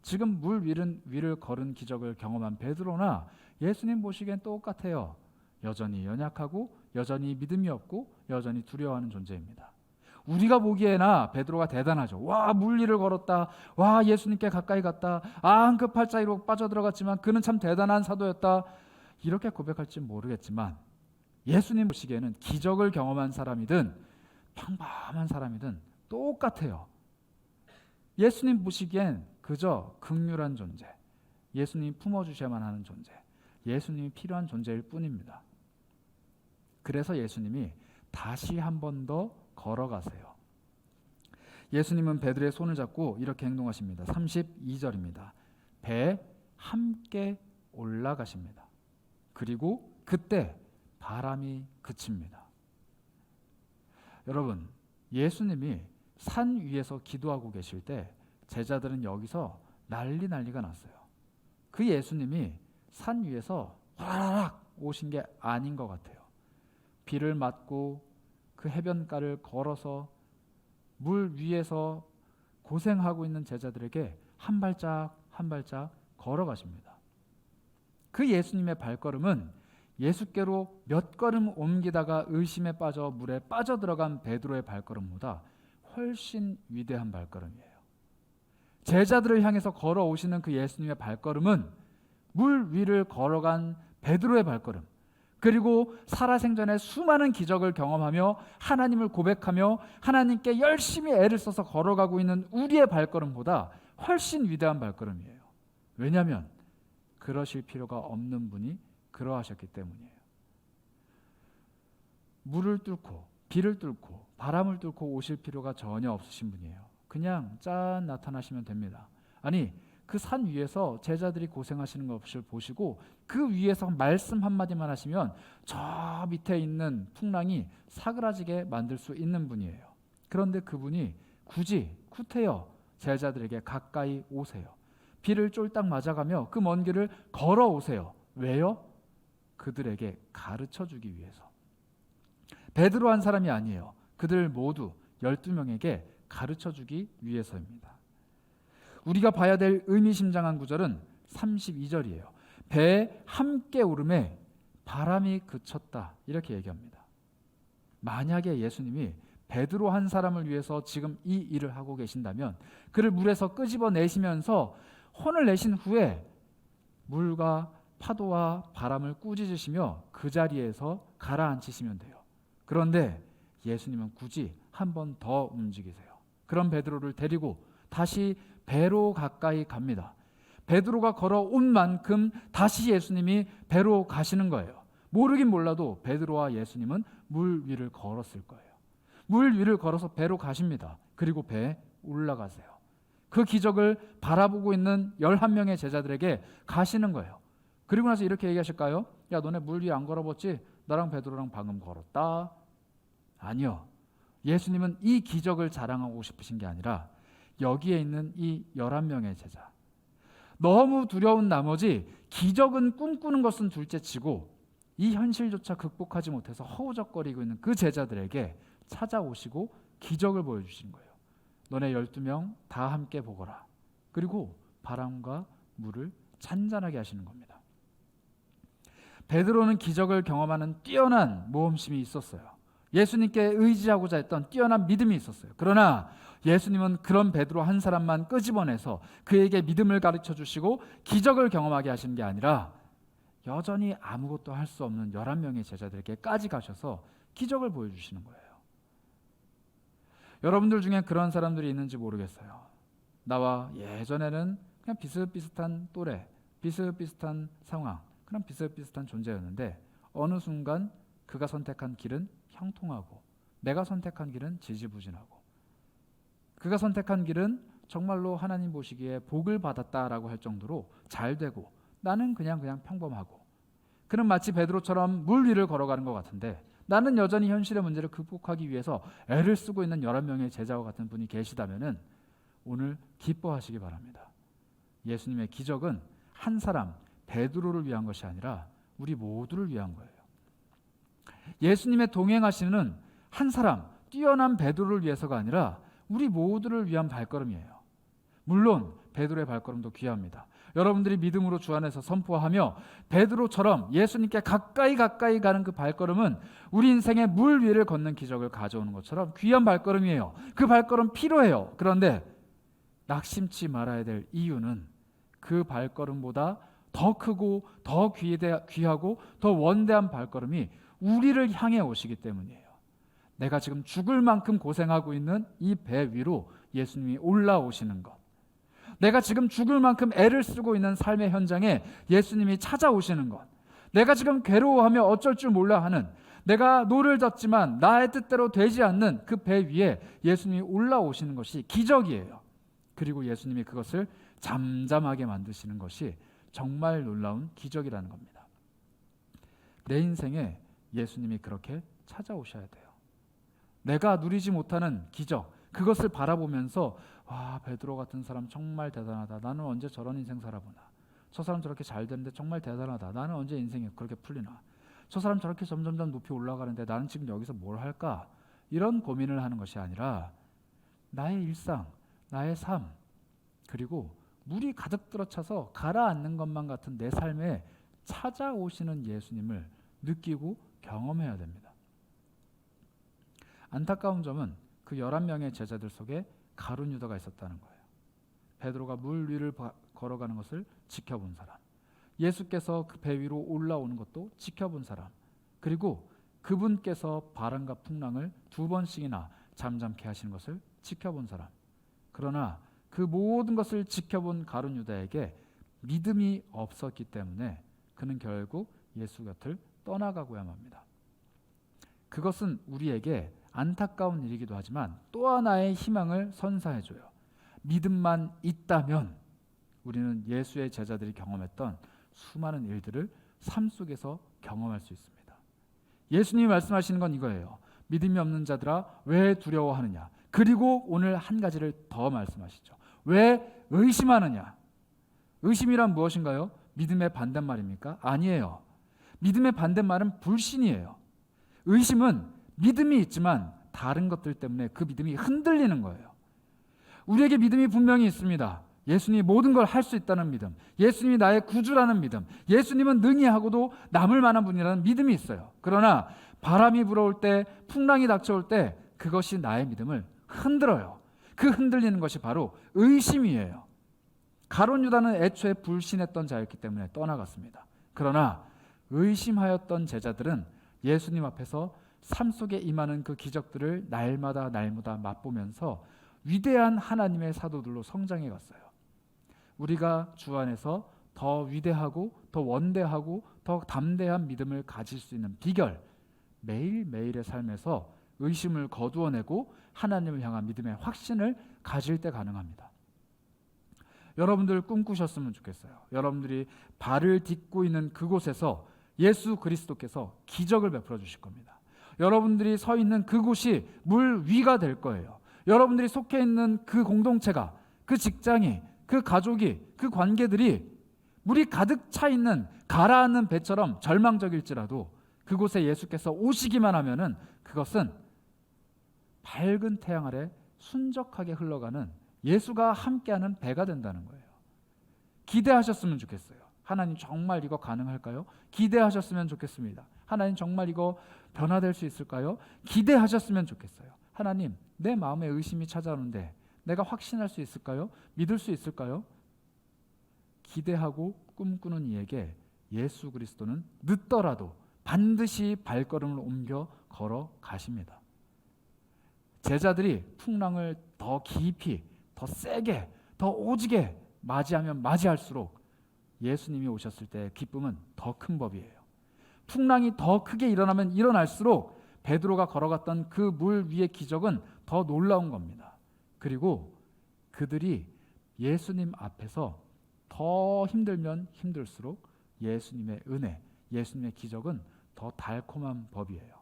지금 물 위를 걸은 기적을 경험한 베드로나 예수님 보시기엔 똑같아요. 여전히 연약하고 여전히 믿음이 없고 여전히 두려워하는 존재입니다. 우리가 보기에나 베드로가 대단하죠. 와, 물 위를 걸었다. 와, 예수님께 가까이 갔다. 아, 한급 팔자위로 빠져들어갔지만 그는 참 대단한 사도였다. 이렇게 고백할지 모르겠지만 예수님 보시기에는 기적을 경험한 사람이든 평범한 사람이든 똑같아요. 예수님 보시기엔 그저 극률한 존재, 예수님이 품어주셔야만 하는 존재, 예수님이 필요한 존재일 뿐입니다. 그래서 예수님이 다시 한 번 더 걸어가세요. 예수님은 베드로의 손을 잡고 이렇게 행동하십니다. 32절입니다. 배에 함께 올라가십니다. 그리고 그때 바람이 그칩니다. 여러분, 예수님이 산 위에서 기도하고 계실 때 제자들은 여기서 난리가 났어요. 그 예수님이 산 위에서 화라락 오신 게 아닌 것 같아요. 비를 맞고 그 해변가를 걸어서 물 위에서 고생하고 있는 제자들에게 한 발짝 한 발짝 걸어가십니다. 그 예수님의 발걸음은 예수께로 몇 걸음 옮기다가 의심에 빠져 물에 빠져들어간 베드로의 발걸음보다 훨씬 위대한 발걸음이에요. 제자들을 향해서 걸어오시는 그 예수님의 발걸음은 물 위를 걸어간 베드로의 발걸음, 그리고 살아생전에 수많은 기적을 경험하며 하나님을 고백하며 하나님께 열심히 애를 써서 걸어가고 있는 우리의 발걸음보다 훨씬 위대한 발걸음이에요. 왜냐하면 그러실 필요가 없는 분이 그러하셨기 때문이에요. 물을 뚫고 비를 뚫고 바람을 뚫고 오실 필요가 전혀 없으신 분이에요. 그냥 짠 나타나시면 됩니다. 아니, 그 산 위에서 제자들이 고생하시는 것을 보시고 그 위에서 말씀 한마디만 하시면 저 밑에 있는 풍랑이 사그라지게 만들 수 있는 분이에요. 그런데 그분이 굳이 구태여 제자들에게 가까이 오세요. 비를 쫄딱 맞아가며 그 먼 길을 걸어오세요. 왜요? 그들에게 가르쳐 주기 위해서. 베드로 한 사람이 아니에요. 그들 모두 12명에게 가르쳐 주기 위해서입니다. 우리가 봐야 될 의미심장한 구절은 32절이에요. 배에 함께 오름에 바람이 그쳤다, 이렇게 얘기합니다. 만약에 예수님이 베드로 한 사람을 위해서 지금 이 일을 하고 계신다면 그를 물에서 끄집어내시면서 혼을 내신 후에 물과 파도와 바람을 꾸짖으시며 그 자리에서 가라앉히시면 돼요. 그런데 예수님은 굳이 한 번 더 움직이세요. 그런 베드로를 데리고 다시 배로 가까이 갑니다. 베드로가 걸어온 만큼 다시 예수님이 배로 가시는 거예요. 모르긴 몰라도 베드로와 예수님은 물 위를 걸었을 거예요. 물 위를 걸어서 배로 가십니다. 그리고 배에 올라가세요. 그 기적을 바라보고 있는 11명의 제자들에게 가시는 거예요. 그리고 나서 이렇게 얘기하실까요? 야, 너네 물 위에 안 걸어봤지? 나랑 베드로랑 방금 걸었다. 아니요. 예수님은 이 기적을 자랑하고 싶으신 게 아니라 여기에 있는 이 11명의 제자, 너무 두려운 나머지 기적은 꿈꾸는 것은 둘째치고 이 현실조차 극복하지 못해서 허우적거리고 있는 그 제자들에게 찾아오시고 기적을 보여주신 거예요. 너네 12명 다 함께 보거라. 그리고 바람과 물을 잔잔하게 하시는 겁니다. 베드로는 기적을 경험하는 뛰어난 모험심이 있었어요. 예수님께 의지하고자 했던 뛰어난 믿음이 있었어요. 그러나 예수님은 그런 베드로 한 사람만 끄집어내서 그에게 믿음을 가르쳐 주시고 기적을 경험하게 하시는 게 아니라 여전히 아무것도 할 수 없는 11명의 제자들에게까지 가셔서 기적을 보여주시는 거예요. 여러분들 중에 그런 사람들이 있는지 모르겠어요. 나와 예전에는 그냥 비슷비슷한 또래, 비슷비슷한 상황, 그런 비슷비슷한 존재였는데 어느 순간 그가 선택한 길은 형통하고 내가 선택한 길은 지지부진하고 그가 선택한 길은 정말로 하나님 보시기에 복을 받았다라고 할 정도로 잘 되고 나는 그냥 평범하고, 그는 마치 베드로처럼 물 위를 걸어가는 것 같은데 나는 여전히 현실의 문제를 극복하기 위해서 애를 쓰고 있는 11명의 제자와 같은 분이 계시다면 오늘 기뻐하시기 바랍니다. 예수님의 기적은 한 사람 베드로를 위한 것이 아니라 우리 모두를 위한 거예요. 예수님의 동행하시는 한 사람 뛰어난 베드로를 위해서가 아니라 우리 모두를 위한 발걸음이에요. 물론 베드로의 발걸음도 귀합니다. 여러분들이 믿음으로 주 안에서 선포하며 베드로처럼 예수님께 가까이 가는 그 발걸음은 우리 인생의 물 위를 걷는 기적을 가져오는 것처럼 귀한 발걸음이에요. 그 발걸음 필요해요. 그런데 낙심치 말아야 될 이유는 그 발걸음보다 더 크고 더 귀하고 더 원대한 발걸음이 우리를 향해 오시기 때문이에요. 내가 지금 죽을 만큼 고생하고 있는 이 배 위로 예수님이 올라오시는 것, 내가 지금 죽을 만큼 애를 쓰고 있는 삶의 현장에 예수님이 찾아오시는 것, 내가 지금 괴로워하며 어쩔 줄 몰라 하는, 내가 노를 젓지만 나의 뜻대로 되지 않는 그 배 위에 예수님이 올라오시는 것이 기적이에요. 그리고 예수님이 그것을 잠잠하게 만드시는 것이 정말 놀라운 기적이라는 겁니다. 내 인생에 예수님이 그렇게 찾아오셔야 돼요. 내가 누리지 못하는 기적, 그것을 바라보면서 와, 베드로 같은 사람 정말 대단하다. 나는 언제 저런 인생 살아보나. 저 사람 저렇게 잘 되는데 정말 대단하다. 나는 언제 인생이 그렇게 풀리나. 저 사람 저렇게 점점점 높이 올라가는데 나는 지금 여기서 뭘 할까? 이런 고민을 하는 것이 아니라 나의 일상, 나의 삶, 그리고 물이 가득 들어차서 가라앉는 것만 같은 내 삶에 찾아오시는 예수님을 느끼고 경험해야 됩니다. 안타까운 점은 그 11명의 제자들 속에 가룟 유다가 있었다는 거예요. 베드로가 물 위를 걸어가는 것을 지켜본 사람, 예수께서 그 배 위로 올라오는 것도 지켜본 사람, 그리고 그분께서 바람과 풍랑을 2번씩이나 잠잠케 하시는 것을 지켜본 사람. 그러나 그 모든 것을 지켜본 가룟 유다에게 믿음이 없었기 때문에 그는 결국 예수 곁을 떠나가고야 합니다. 그것은 우리에게 안타까운 일이기도 하지만 또 하나의 희망을 선사해줘요. 믿음만 있다면 우리는 예수의 제자들이 경험했던 수많은 일들을 삶 속에서 경험할 수 있습니다. 예수님이 말씀하시는 건 이거예요. 믿음이 없는 자들아 왜 두려워하느냐. 그리고 오늘 한 가지를 더 말씀하시죠. 왜 의심하느냐. 의심이란 무엇인가요? 믿음의 반대말입니까? 아니에요. 믿음의 반대말은 불신이에요. 의심은 믿음이 있지만 다른 것들 때문에 그 믿음이 흔들리는 거예요. 우리에게 믿음이 분명히 있습니다. 예수님이 모든 걸 할 수 있다는 믿음, 예수님이 나의 구주라는 믿음, 예수님은 능히 하고도 남을 만한 분이라는 믿음이 있어요. 그러나 바람이 불어올 때, 풍랑이 닥쳐올 때 그것이 나의 믿음을 흔들어요. 그 흔들리는 것이 바로 의심이에요. 가룟 유다는 애초에 불신했던 자였기 때문에 떠나갔습니다. 그러나 의심하였던 제자들은 예수님 앞에서 삶 속에 임하는 그 기적들을 날마다 맛보면서 위대한 하나님의 사도들로 성장해 갔어요. 우리가 주 안에서 더 위대하고 더 원대하고 더 담대한 믿음을 가질 수 있는 비결, 매일매일의 삶에서 의심을 거두어내고 하나님을 향한 믿음의 확신을 가질 때 가능합니다. 여러분들 꿈꾸셨으면 좋겠어요. 여러분들이 발을 딛고 있는 그곳에서 예수 그리스도께서 기적을 베풀어 주실 겁니다. 여러분들이 서 있는 그곳이 물 위가 될 거예요. 여러분들이 속해 있는 그 공동체가, 그 직장이, 그 가족이, 그 관계들이 물이 가득 차 있는 가라앉는 배처럼 절망적일지라도 그곳에 예수께서 오시기만 하면은 그것은 밝은 태양 아래 순적하게 흘러가는 예수가 함께하는 배가 된다는 거예요. 기대하셨으면 좋겠어요. 하나님 정말 이거 가능할까요? 기대하셨으면 좋겠습니다. 하나님 정말 이거 변화될 수 있을까요? 기대하셨으면 좋겠어요. 하나님, 내 마음에 의심이 찾아오는데 내가 확신할 수 있을까요? 믿을 수 있을까요? 기대하고 꿈꾸는 이에게 예수 그리스도는 늦더라도 반드시 발걸음을 옮겨 걸어 가십니다. 제자들이 풍랑을 더 깊이, 더 세게, 더 오지게 맞이하면 맞이할수록 예수님이 오셨을 때 기쁨은 더 큰 법이에요. 풍랑이 더 크게 일어나면 일어날수록 베드로가 걸어갔던 그 물 위의 기적은 더 놀라운 겁니다. 그리고 그들이 예수님 앞에서 더 힘들면 힘들수록 예수님의 은혜, 예수님의 기적은 더 달콤한 법이에요.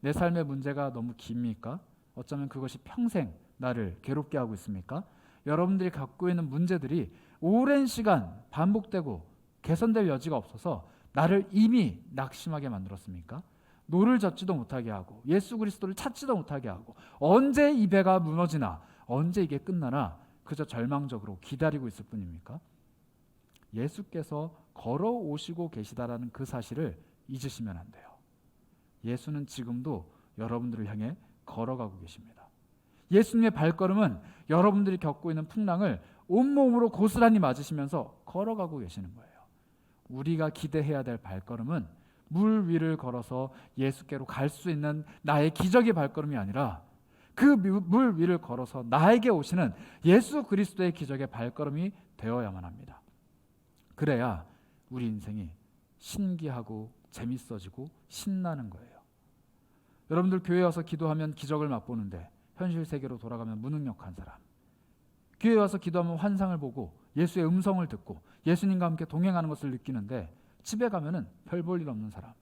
내 삶의 문제가 너무 깁니까? 어쩌면 그것이 평생 나를 괴롭게 하고 있습니까? 여러분들이 갖고 있는 문제들이 오랜 시간 반복되고 개선될 여지가 없어서 나를 이미 낙심하게 만들었습니까? 노를 젓지도 못하게 하고 예수 그리스도를 찾지도 못하게 하고 언제 이 배가 무너지나, 언제 이게 끝나나 그저 절망적으로 기다리고 있을 뿐입니까? 예수께서 걸어오시고 계시다라는 그 사실을 잊으시면 안 돼요. 예수는 지금도 여러분들을 향해 걸어가고 계십니다. 예수님의 발걸음은 여러분들이 겪고 있는 풍랑을 온몸으로 고스란히 맞으시면서 걸어가고 계시는 거예요. 우리가 기대해야 될 발걸음은 물 위를 걸어서 예수께로 갈 수 있는 나의 기적의 발걸음이 아니라 그 물 위를 걸어서 나에게 오시는 예수 그리스도의 기적의 발걸음이 되어야만 합니다. 그래야 우리 인생이 신기하고 재밌어지고 신나는 거예요. 여러분들 교회 와서 기도하면 기적을 맛보는데 현실 세계로 돌아가면 무능력한 사람, 교회 와서 기도하면 환상을 보고 예수의 음성을 듣고 예수님과 함께 동행하는 것을 느끼는데 집에 가면은 별 볼 일 없는 사람,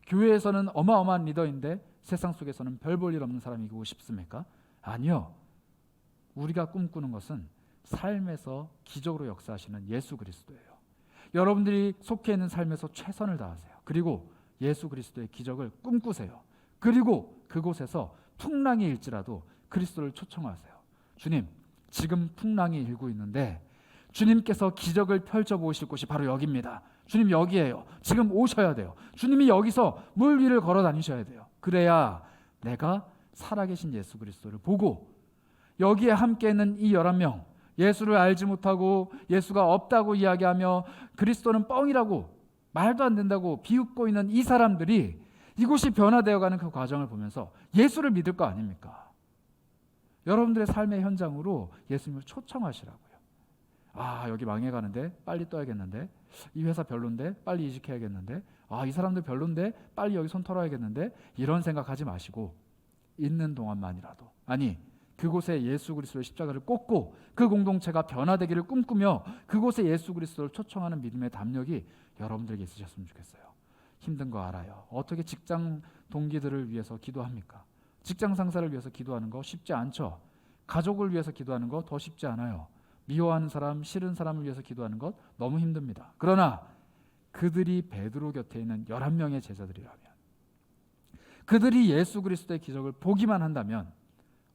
교회에서는 어마어마한 리더인데 세상 속에서는 별 볼 일 없는 사람이고 싶습니까? 아니요. 우리가 꿈꾸는 것은 삶에서 기적으로 역사하시는 예수 그리스도예요. 여러분들이 속해 있는 삶에서 최선을 다하세요. 그리고 예수 그리스도의 기적을 꿈꾸세요. 그리고 그곳에서 풍랑이 일지라도 그리스도를 초청하세요. 주님, 지금 풍랑이 일고 있는데 주님께서 기적을 펼쳐 보이실 곳이 바로 여기입니다. 주님 여기에요. 지금 오셔야 돼요. 주님이 여기서 물 위를 걸어 다니셔야 돼요. 그래야 내가 살아계신 예수 그리스도를 보고 여기에 함께 있는 이 11명, 예수를 알지 못하고 예수가 없다고 이야기하며 그리스도는 뻥이라고 말도 안 된다고 비웃고 있는 이 사람들이 이곳이 변화되어가는 그 과정을 보면서 예수를 믿을 거 아닙니까? 여러분들의 삶의 현장으로 예수님을 초청하시라고요. 아, 여기 망해가는데 빨리 떠야겠는데, 이 회사 별론데 빨리 이직해야겠는데, 아, 이 사람들 별론데 빨리 여기 손 털어야겠는데, 이런 생각하지 마시고 있는 동안만이라도, 아니 그곳에 예수 그리스도의 십자가를 꽂고 그 공동체가 변화되기를 꿈꾸며 그곳에 예수 그리스도를 초청하는 믿음의 담력이 여러분들에게 있으셨으면 좋겠어요. 힘든 거 알아요. 어떻게 직장 동기들을 위해서 기도합니까? 직장 상사를 위해서 기도하는 거 쉽지 않죠. 가족을 위해서 기도하는 거 더 쉽지 않아요. 미워하는 사람, 싫은 사람을 위해서 기도하는 것 너무 힘듭니다. 그러나 그들이 베드로 곁에 있는 11명의 제자들이라면, 그들이 예수 그리스도의 기적을 보기만 한다면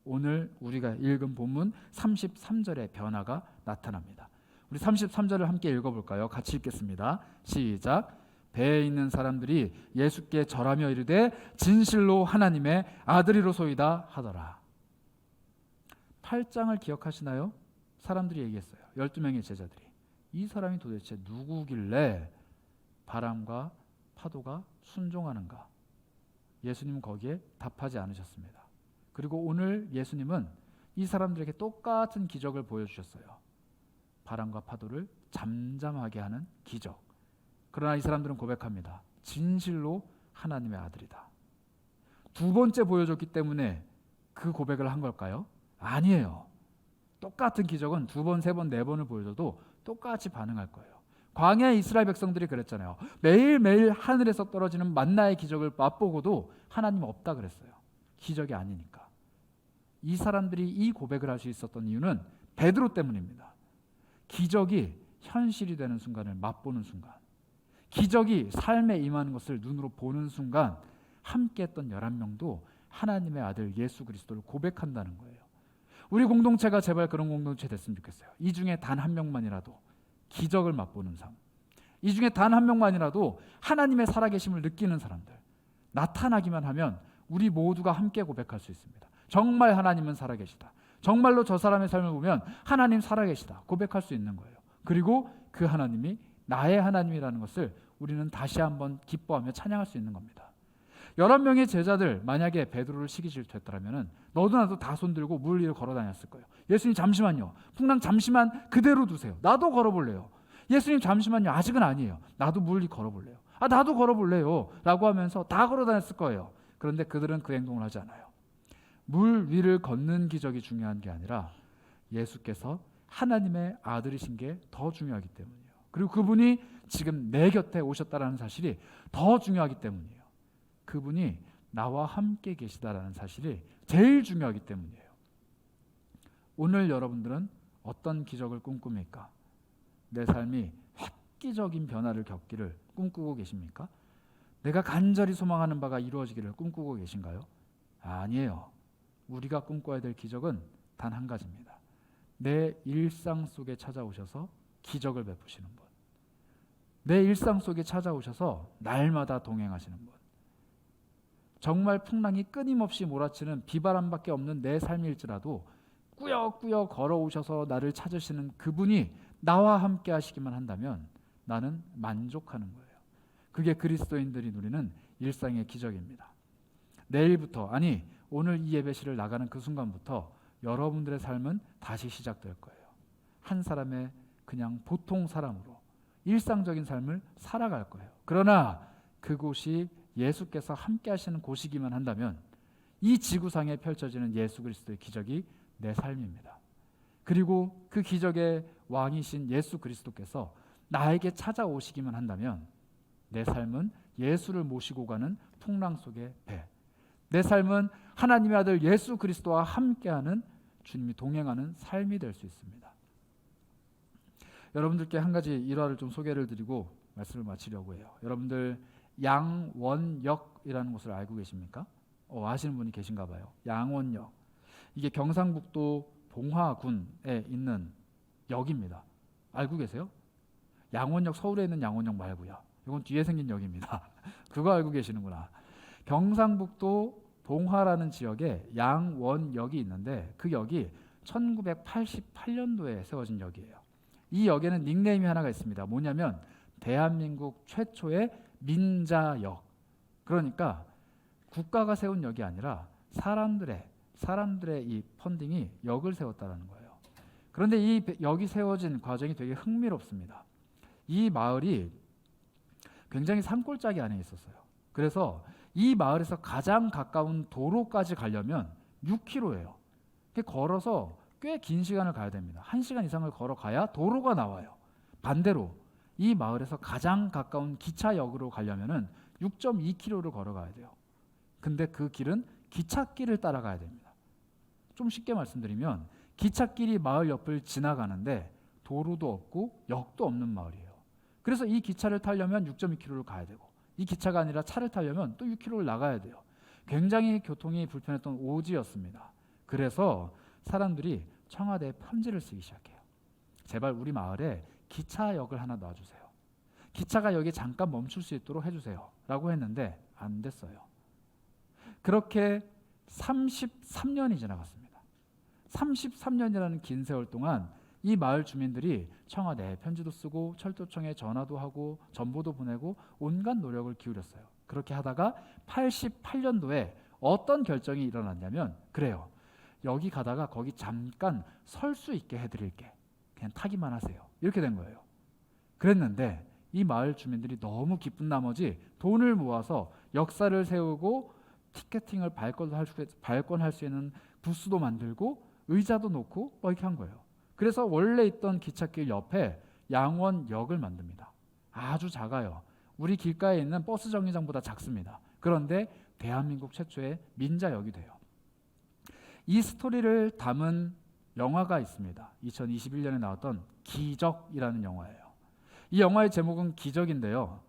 오늘 우리가 읽은 본문 33절의 변화가 나타납니다. 우리 33절을 함께 읽어볼까요? 같이 읽겠습니다. 시작. 배에 있는 사람들이 예수께 절하며 이르되 진실로 하나님의 아들이로소이다 하더라. 8장을 기억하시나요? 사람들이 얘기했어요. 12명의 제자들이. 이 사람이 도대체 누구길래 바람과 파도가 순종하는가? 예수님은 거기에 답하지 않으셨습니다. 그리고 오늘 예수님은 이 사람들에게 똑같은 기적을 보여주셨어요. 바람과 파도를 잠잠하게 하는 기적. 그러나 이 사람들은 고백합니다. 진실로 하나님의 아들이다. 두 번째 보여줬기 때문에 그 고백을 한 걸까요? 아니에요. 똑같은 기적은 두 번, 세 번, 네 번을 보여줘도 똑같이 반응할 거예요. 광야 이스라엘 백성들이 그랬잖아요. 매일매일 하늘에서 떨어지는 만나의 기적을 맛보고도 하나님 없다 그랬어요. 기적이 아니니까. 이 사람들이 이 고백을 할 수 있었던 이유는 베드로 때문입니다. 기적이 현실이 되는 순간을 맛보는 순간, 기적이 삶에 임하는 것을 눈으로 보는 순간 함께했던 11명도 하나님의 아들 예수 그리스도를 고백한다는 거예요. 우리 공동체가 제발 그런 공동체 됐으면 좋겠어요. 이 중에 단 한 명만이라도 기적을 맛보는 삶, 이 중에 단 한 명만이라도 하나님의 살아계심을 느끼는 사람들, 나타나기만 하면 우리 모두가 함께 고백할 수 있습니다. 정말 하나님은 살아계시다. 정말로 저 사람의 삶을 보면 하나님 살아계시다. 고백할 수 있는 거예요. 그리고 그 하나님이 나의 하나님이라는 것을 우리는 다시 한번 기뻐하며 찬양할 수 있는 겁니다. 11명의 제자들 만약에 베드로를 시기 질투했더라면 너도 나도 다 손들고 물 위를 걸어 다녔을 거예요. 예수님 잠시만요. 풍랑 잠시만 그대로 두세요. 나도 걸어볼래요. 예수님 잠시만요. 아직은 아니에요. 나도 물 위 걸어볼래요. 나도 걸어볼래요. 라고 하면서 다 걸어 다녔을 거예요. 그런데 그들은 그 행동을 하지 않아요. 물 위를 걷는 기적이 중요한 게 아니라 예수께서 하나님의 아들이신 게 더 중요하기 때문이에요. 그리고 그분이 지금 내 곁에 오셨다라는 사실이 더 중요하기 때문이에요. 그분이 나와 함께 계시다라는 사실이 제일 중요하기 때문이에요. 오늘 여러분들은 어떤 기적을 꿈꿉니까? 내 삶이 획기적인 변화를 겪기를 꿈꾸고 계십니까? 내가 간절히 소망하는 바가 이루어지기를 꿈꾸고 계신가요? 아니에요. 우리가 꿈꿔야 될 기적은 단 한 가지입니다. 내 일상 속에 찾아오셔서 기적을 베푸시는 분. 내 일상 속에 찾아오셔서 날마다 동행하시는 분. 정말 풍랑이 끊임없이 몰아치는 비바람밖에 없는 내 삶일지라도 꾸역꾸역 걸어오셔서 나를 찾으시는 그분이 나와 함께 하시기만 한다면 나는 만족하는 거예요. 그게 그리스도인들이 누리는 일상의 기적입니다. 내일부터, 아니 오늘 이 예배실을 나가는 그 순간부터 여러분들의 삶은 다시 시작될 거예요. 한 사람의 그냥 보통 사람으로 일상적인 삶을 살아갈 거예요. 그러나 그곳이 예수께서 함께 하시는 곳이기만 한다면 이 지구상에 펼쳐지는 예수 그리스도의 기적이 내 삶입니다. 그리고 그 기적의 왕이신 예수 그리스도께서 나에게 찾아오시기만 한다면 내 삶은 예수를 모시고 가는 풍랑 속의 배, 내 삶은 하나님의 아들 예수 그리스도와 함께하는 주님이 동행하는 삶이 될 수 있습니다. 여러분들께 한 가지 일화를 좀 소개를 드리고 말씀을 마치려고 해요. 여러분들 양원역이라는 곳을 알고 계십니까? 아시는 분이 계신가 봐요. 양원역. 이게 경상북도 봉화군에 있는 역입니다. 알고 계세요? 양원역, 서울에 있는 양원역 말고요. 이건 뒤에 생긴 역입니다. 그거 알고 계시는구나. 경상북도 봉화라는 지역에 양원역이 있는데 그 역이 1988년도에 세워진 역이에요. 이 역에는 닉네임이 하나가 있습니다. 뭐냐면 대한민국 최초의 민자역. 그러니까 국가가 세운 역이 아니라 사람들의 이 펀딩이 역을 세웠다는 거예요. 그런데 이 역이 세워진 과정이 되게 흥미롭습니다. 이 마을이 굉장히 산골짜기 안에 있었어요. 그래서 이 마을에서 가장 가까운 도로까지 가려면 6km예요. 걸어서 꽤 긴 시간을 가야 됩니다. 1시간 이상을 걸어가야 도로가 나와요. 반대로 이 마을에서 가장 가까운 기차역으로 가려면 6.2km를 걸어가야 돼요. 근데 그 길은 기찻길을 따라가야 됩니다. 좀 쉽게 말씀드리면 기찻길이 마을 옆을 지나가는데 도로도 없고 역도 없는 마을이에요. 그래서 이 기차를 타려면 6.2km를 가야 되고, 이 기차가 아니라 차를 타려면 또 6km를 나가야 돼요. 굉장히 교통이 불편했던 오지였습니다. 그래서 사람들이 청와대에 편지를 쓰기 시작해요. 제발 우리 마을에 기차역을 하나 놔주세요. 기차가 여기 잠깐 멈출 수 있도록 해주세요 라고 했는데 안 됐어요. 그렇게 33년이 지나갔습니다. 33년이라는 긴 세월 동안 이 마을 주민들이 청와대에 편지도 쓰고 철도청에 전화도 하고 전보도 보내고 온갖 노력을 기울였어요. 그렇게 하다가 88년도에 어떤 결정이 일어났냐면, 그래요, 여기 가다가 거기 잠깐 설 수 있게 해드릴게, 그냥 타기만 하세요, 이렇게 된 거예요. 그랬는데 이 마을 주민들이 너무 기쁜 나머지 돈을 모아서 역사를 세우고 티켓팅을 발권할 수 있는 부스도 만들고 의자도 놓고 이렇게 한 거예요. 그래서 원래 있던 기찻길 옆에 양원역을 만듭니다. 아주 작아요. 우리 길가에 있는 버스 정류장보다 작습니다. 그런데 대한민국 최초의 민자역이 돼요. 이 스토리를 담은 영화가 있습니다. 2021년에 나왔던 기적이라는 영화예요. 이 영화의 제목은 기적인데요.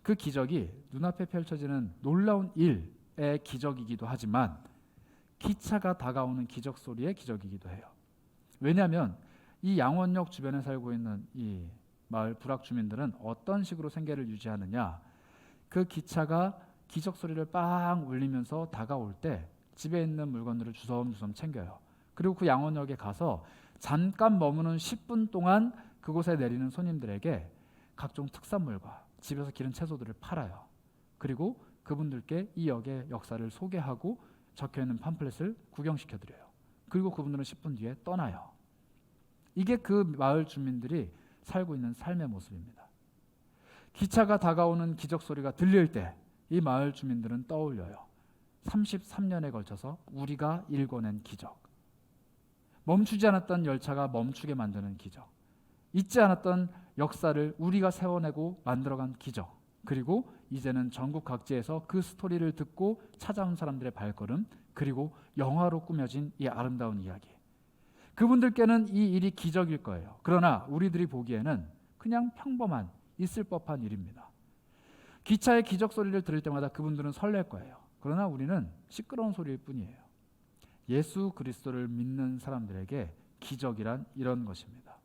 그 기적이 눈앞에 펼쳐지는 놀라운 일의 기적이기도 하지만 기차가 다가오는 기적 소리의 기적이기도 해요. 왜냐하면 이 양원역 주변에 살고 있는 이 마을 불악 주민들은 어떤 식으로 생계를 유지하느냐, 그 기차가 기적 소리를 빵 울리면서 다가올 때 집에 있는 물건들을 주섬주섬 챙겨요. 그리고 그 양원역에 가서 잠깐 머무는 10분 동안 그곳에 내리는 손님들에게 각종 특산물과 집에서 기른 채소들을 팔아요. 그리고 그분들께 이 역의 역사를 소개하고 적혀있는 팜플렛을 구경시켜드려요. 그리고 그분들은 10분 뒤에 떠나요. 이게 그 마을 주민들이 살고 있는 삶의 모습입니다. 기차가 다가오는 기적 소리가 들릴 때 이 마을 주민들은 떠올려요. 33년에 걸쳐서 우리가 일궈낸 기적, 멈추지 않았던 열차가 멈추게 만드는 기적, 잊지 않았던 역사를 우리가 세워내고 만들어간 기적, 그리고 이제는 전국 각지에서 그 스토리를 듣고 찾아온 사람들의 발걸음, 그리고 영화로 꾸며진 이 아름다운 이야기. 그분들께는 이 일이 기적일 거예요. 그러나 우리들이 보기에는 그냥 평범한, 있을 법한 일입니다. 기차의 기적 소리를 들을 때마다 그분들은 설렐 거예요. 그러나 우리는 시끄러운 소리일 뿐이에요. 예수 그리스도를 믿는 사람들에게 기적이란 이런 것입니다.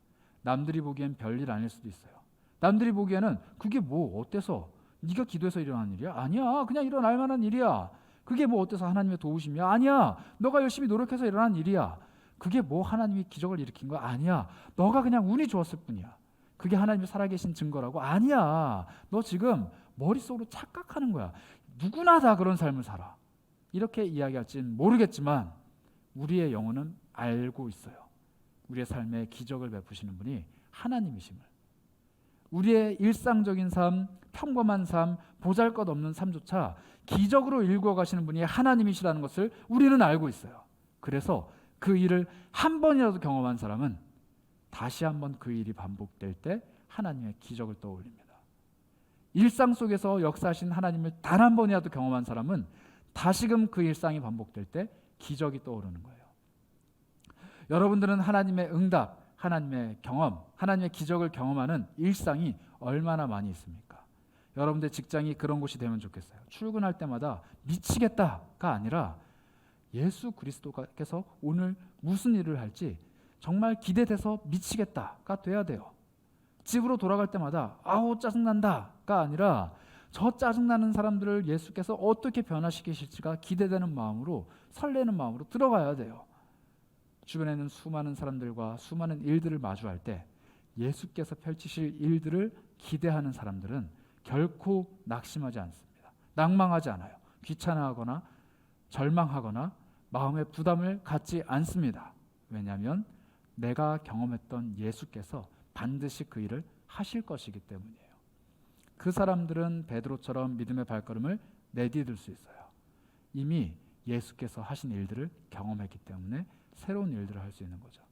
남들이 보기엔 별일 아닐 수도 있어요. 남들이 보기에는 그게 뭐 어때서, 네가 기도해서 일어난 일이야? 아니야, 그냥 일어날 만한 일이야. 그게 뭐 어때서 하나님의 도우심이야? 아니야, 너가 열심히 노력해서 일어난 일이야. 그게 뭐 하나님이 기적을 일으킨 거야? 아니야, 너가 그냥 운이 좋았을 뿐이야. 그게 하나님이 살아계신 증거라고? 아니야, 너 지금 머릿속으로 착각하는 거야. 누구나 다 그런 삶을 살아. 이렇게 이야기할지는 모르겠지만 우리의 영혼은 알고 있어요. 우리의 삶에 기적을 베푸시는 분이 하나님이심을. 우리의 일상적인 삶, 평범한 삶, 보잘것없는 삶조차 기적으로 일구어 가시는 분이 하나님이시라는 것을 우리는 알고 있어요. 그래서 그 일을 한 번이라도 경험한 사람은 다시 한번 그 일이 반복될 때 하나님의 기적을 떠올립니다. 일상 속에서 역사하신 하나님을 단 한 번이라도 경험한 사람은 다시금 그 일상이 반복될 때 기적이 떠오르는 거예요. 여러분들은 하나님의 응답, 하나님의 경험, 하나님의 기적을 경험하는 일상이 얼마나 많이 있습니까? 여러분들 직장이 그런 곳이 되면 좋겠어요. 출근할 때마다 미치겠다가 아니라 예수 그리스도께서 오늘 무슨 일을 할지 정말 기대돼서 미치겠다가 돼야 돼요. 집으로 돌아갈 때마다 아우 짜증난다가 아니라 저 짜증나는 사람들을 예수께서 어떻게 변화시키실지가 기대되는 마음으로, 설레는 마음으로 들어가야 돼요. 주변에는 수많은 사람들과 수많은 일들을 마주할 때 예수께서 펼치실 일들을 기대하는 사람들은 결코 낙심하지 않습니다. 낭망하지 않아요. 귀찮아하거나 절망하거나 마음의 부담을 갖지 않습니다. 왜냐하면 내가 경험했던 예수께서 반드시 그 일을 하실 것이기 때문이에요. 그 사람들은 베드로처럼 믿음의 발걸음을 내디딜 수 있어요. 이미 예수께서 하신 일들을 경험했기 때문에 새로운 일들을 할 수 있는 거죠.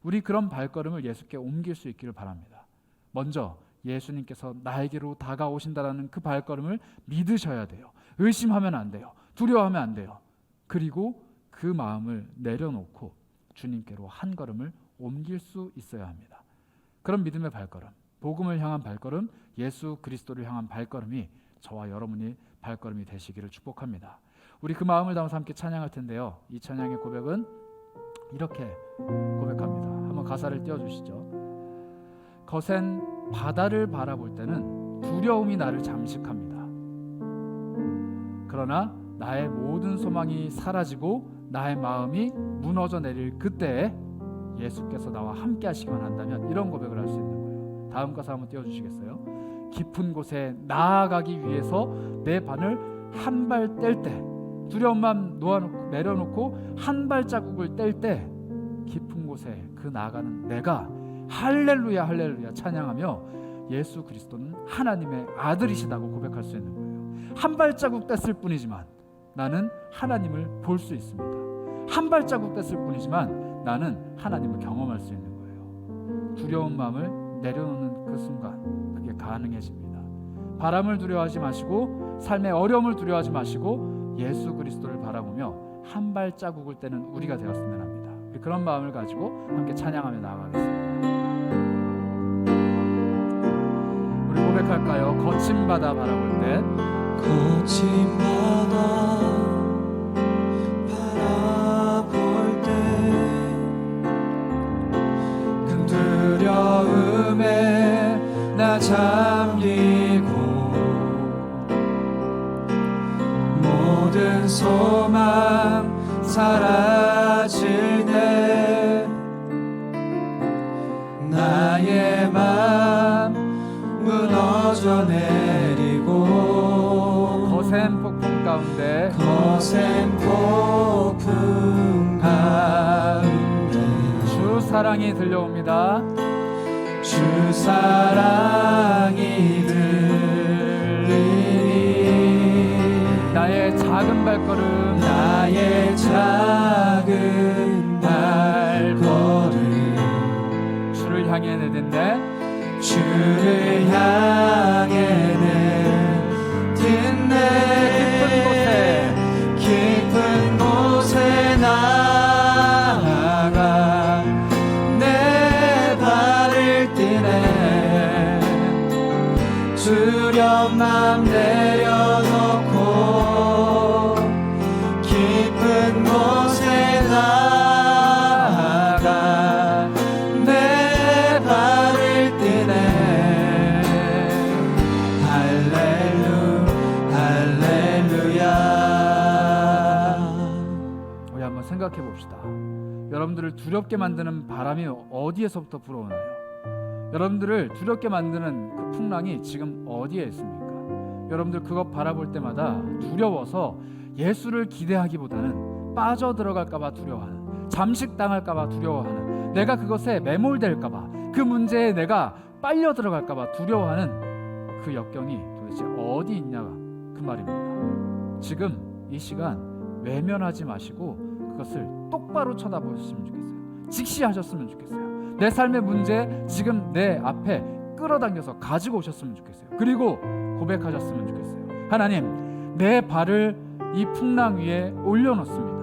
우리 그런 발걸음을 예수께 옮길 수 있기를 바랍니다. 먼저 예수님께서 나에게로 다가오신다라는 그 발걸음을 믿으셔야 돼요. 의심하면 안 돼요. 두려워하면 안 돼요. 그리고 그 마음을 내려놓고 주님께로 한 걸음을 옮길 수 있어야 합니다. 그런 믿음의 발걸음, 복음을 향한 발걸음, 예수 그리스도를 향한 발걸음이 저와 여러분이 발걸음이 되시기를 축복합니다. 우리 그 마음을 담아서 함께 찬양할 텐데요. 이 찬양의 고백은 이렇게 고백합니다. 한번 가사를 띄워주시죠. 거센 바다를 바라볼 때는 두려움이 나를 잠식합니다. 그러나 나의 모든 소망이 사라지고 나의 마음이 무너져 내릴 그때에 예수께서 나와 함께 하시기만 한다면 이런 고백을 할 수 있는 거예요. 다음 가사 한번 띄워주시겠어요? 깊은 곳에 나아가기 위해서 내 발을 한 발 뗄 때, 두려운 마음 내려놓고 한 발자국을 뗄 때 깊은 곳에 그 나아가는 내가 할렐루야 할렐루야 찬양하며 예수 그리스도는 하나님의 아들이시다고 고백할 수 있는 거예요. 한 발자국 뗐을 뿐이지만 나는 하나님을 볼 수 있습니다. 한 발자국 뗐을 뿐이지만 나는 하나님을 경험할 수 있는 거예요. 두려운 마음을 내려놓는 그 순간 그게 가능해집니다. 바람을 두려워하지 마시고 삶의 어려움을 두려워하지 마시고 예수 그리스도를 바라보며 한 발자국을 떼는 우리가 되었으면 합니다. 우리 그런 마음을 가지고 함께 찬양하며 나아가겠습니다. 우리 고백할까요? 거친 바다 바라볼 때, 거친 바다 바라볼 때 큰 두려움에 나 잠기고 모든 소망 사라질 때 나의 맘 무너져 내리고 거센 폭풍 가운데 거센 폭풍 가운데 주 사랑이 들려옵니다. 주 사랑이 들리니 나의 작은 발걸음 나의 작은 발걸음 주를 향해 내딛네. 주를 향해 내딛네. 깊은 곳에 나아가 내 발을 떼네. 두려운 맘 내려놓고 깊은 곳에 나아가 내 발을 떼네. 생각해 봅시다. 여러분들을 두렵게 만드는 바람이 어디에서부터 불어오나요? 여러분들을 두렵게 만드는 그 풍랑이 지금 어디에 있습니까? 여러분들 그것 바라볼 때마다 두려워서 예수를 기대하기보다는 빠져들어갈까봐 두려워하는, 잠식당할까봐 두려워하는, 내가 그것에 매몰될까봐, 그 문제에 내가 빨려 들어갈까봐 두려워하는 그 역경이 도대체 어디 있냐 그 말입니다. 지금 이 시간 외면하지 마시고 그것을 똑바로 쳐다보셨으면 좋겠어요. 직시하셨으면 좋겠어요. 내 삶의 문제 지금 내 앞에 끌어당겨서 가지고 오셨으면 좋겠어요. 그리고 고백하셨으면 좋겠어요. 하나님, 내 발을 이 풍랑 위에 올려놓습니다.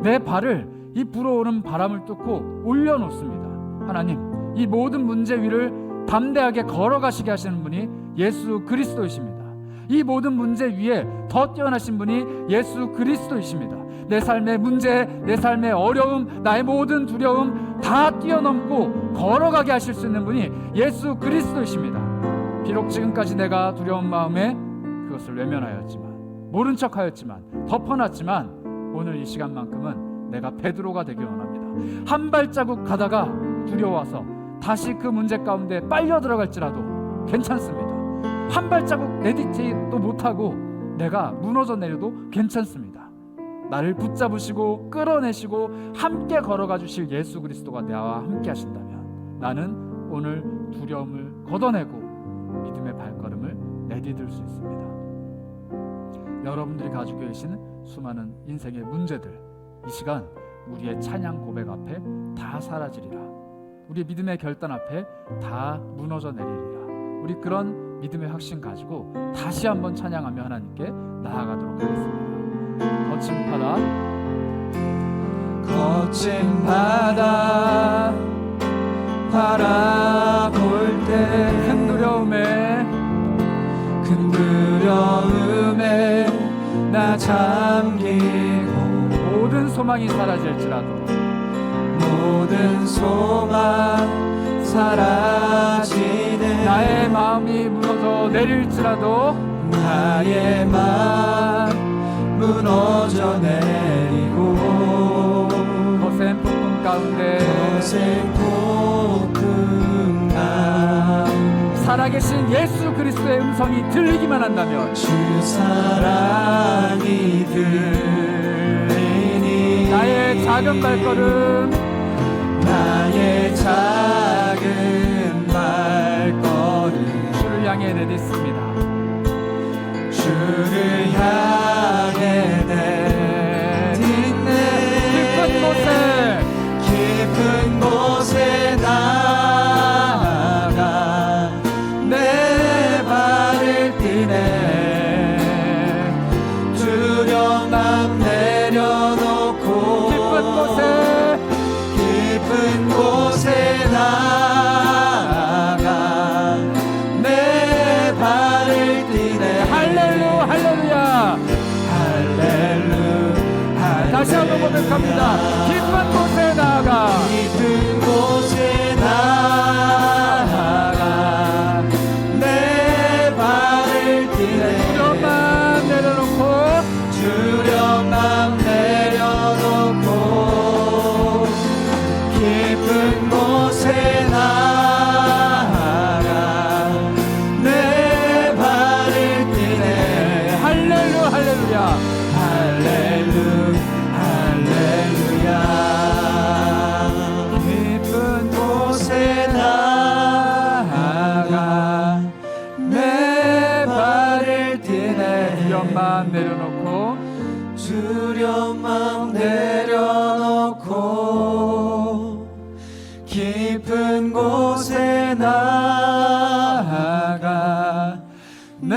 내 발을 이 불어오는 바람을 뚫고 올려놓습니다. 하나님, 이 모든 문제 위를 담대하게 걸어가시게 하시는 분이 예수 그리스도이십니다. 이 모든 문제 위에 더 뛰어나신 분이 예수 그리스도이십니다. 내 삶의 문제, 내 삶의 어려움, 나의 모든 두려움 다 뛰어넘고 걸어가게 하실 수 있는 분이 예수 그리스도이십니다. 비록 지금까지 내가 두려운 마음에 그것을 외면하였지만, 모른 척하였지만, 덮어놨지만 오늘 이 시간만큼은 내가 베드로가 되길 원합니다. 한 발자국 가다가 두려워서 다시 그 문제 가운데 빨려 들어갈지라도 괜찮습니다. 한 발자국 내딛지도 못하고 내가 무너져 내려도 괜찮습니다. 나를 붙잡으시고 끌어내시고 함께 걸어가 주실 예수 그리스도가 나와 함께 하신다면 나는 오늘 두려움을 걷어내고 믿음의 발걸음을 내디딜 수 있습니다. 여러분들이 가지고 계신 수많은 인생의 문제들, 이 시간 우리의 찬양 고백 앞에 다 사라지리라. 우리의 믿음의 결단 앞에 다 무너져 내리리라. 우리 그런 믿음의 확신 가지고 다시 한번 찬양하며 하나님께 나아가도록 하겠습니다. 거친 바다 멋진 바다 바라볼 때 큰 두려움에 나 잠기고 모든 소망이 사라질지라도 모든 소망 사라지네 나의 마음이 무너져 내릴지라도 나의 마음 무너져 내리고 거센 폭풍 가운데 거센 폭풍 가운데 살아계신 예수 그리스도의 음성이 들리기만 한다면 주 사랑이 들리니 나의 작은 발걸음 나의 작은 발걸음 주를 향해 내딛습니다. 주를 향해 내딛네 깊은 곳에 나아가 내 발을 띠네 두려움 내려놓고 깊은 곳에 나아가 내 발을 띠네 할렐루야 다시 한번 고백합니다. 깊은 곳에 나아가 깊은 곳에 나아가 내 발을 띠네 두려움만 내려놓고 깊은 곳에 나아가 내 발을 띠네 할렐루야 깊은 곳에 나아가 내 발을 띠네 두려움만 내려놓고 두려움만 내려놓고 깊은 곳에 나아가 내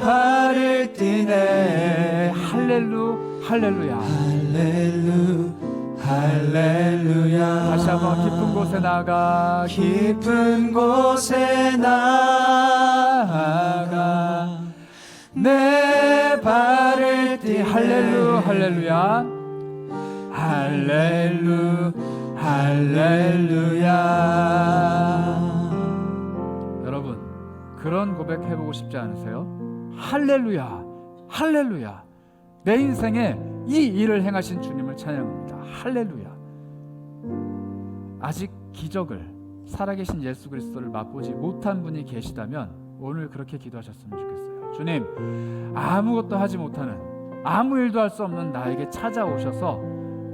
발을 띠네 할렐루야 할렐루야 다시 한번 깊은 곳에 나아가 깊은 곳에 나아가 내 발을 띠네 할렐루야 여러분 그런 고백 해보고 싶지 않으세요? 할렐루야 내 인생에 이 일을 행하신 주님을 찬양합니다. 할렐루야. 아직 기적을 살아계신 예수 그리스도를 맛보지 못한 분이 계시다면 오늘 그렇게 기도하셨으면 좋겠어요. 주님, 아무것도 하지 못하는, 아무 일도 할 수 없는 나에게 찾아오셔서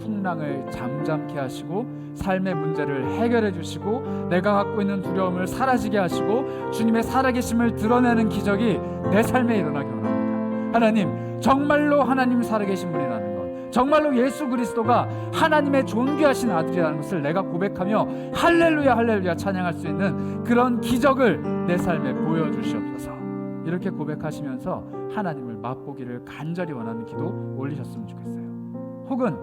풍랑을 잠잠케 하시고 삶의 문제를 해결해 주시고 내가 갖고 있는 두려움을 사라지게 하시고 주님의 살아계심을 드러내는 기적이 내 삶에 일어나기 원합니다. 하나님, 정말로 하나님 살아계신 분이라는 것, 정말로 예수 그리스도가 하나님의 존귀하신 아들이라는 것을 내가 고백하며 할렐루야 찬양할 수 있는 그런 기적을 내 삶에 보여주시옵소서. 이렇게 고백하시면서 하나님을 맛보기를 간절히 원하는 기도 올리셨으면 좋겠어요. 혹은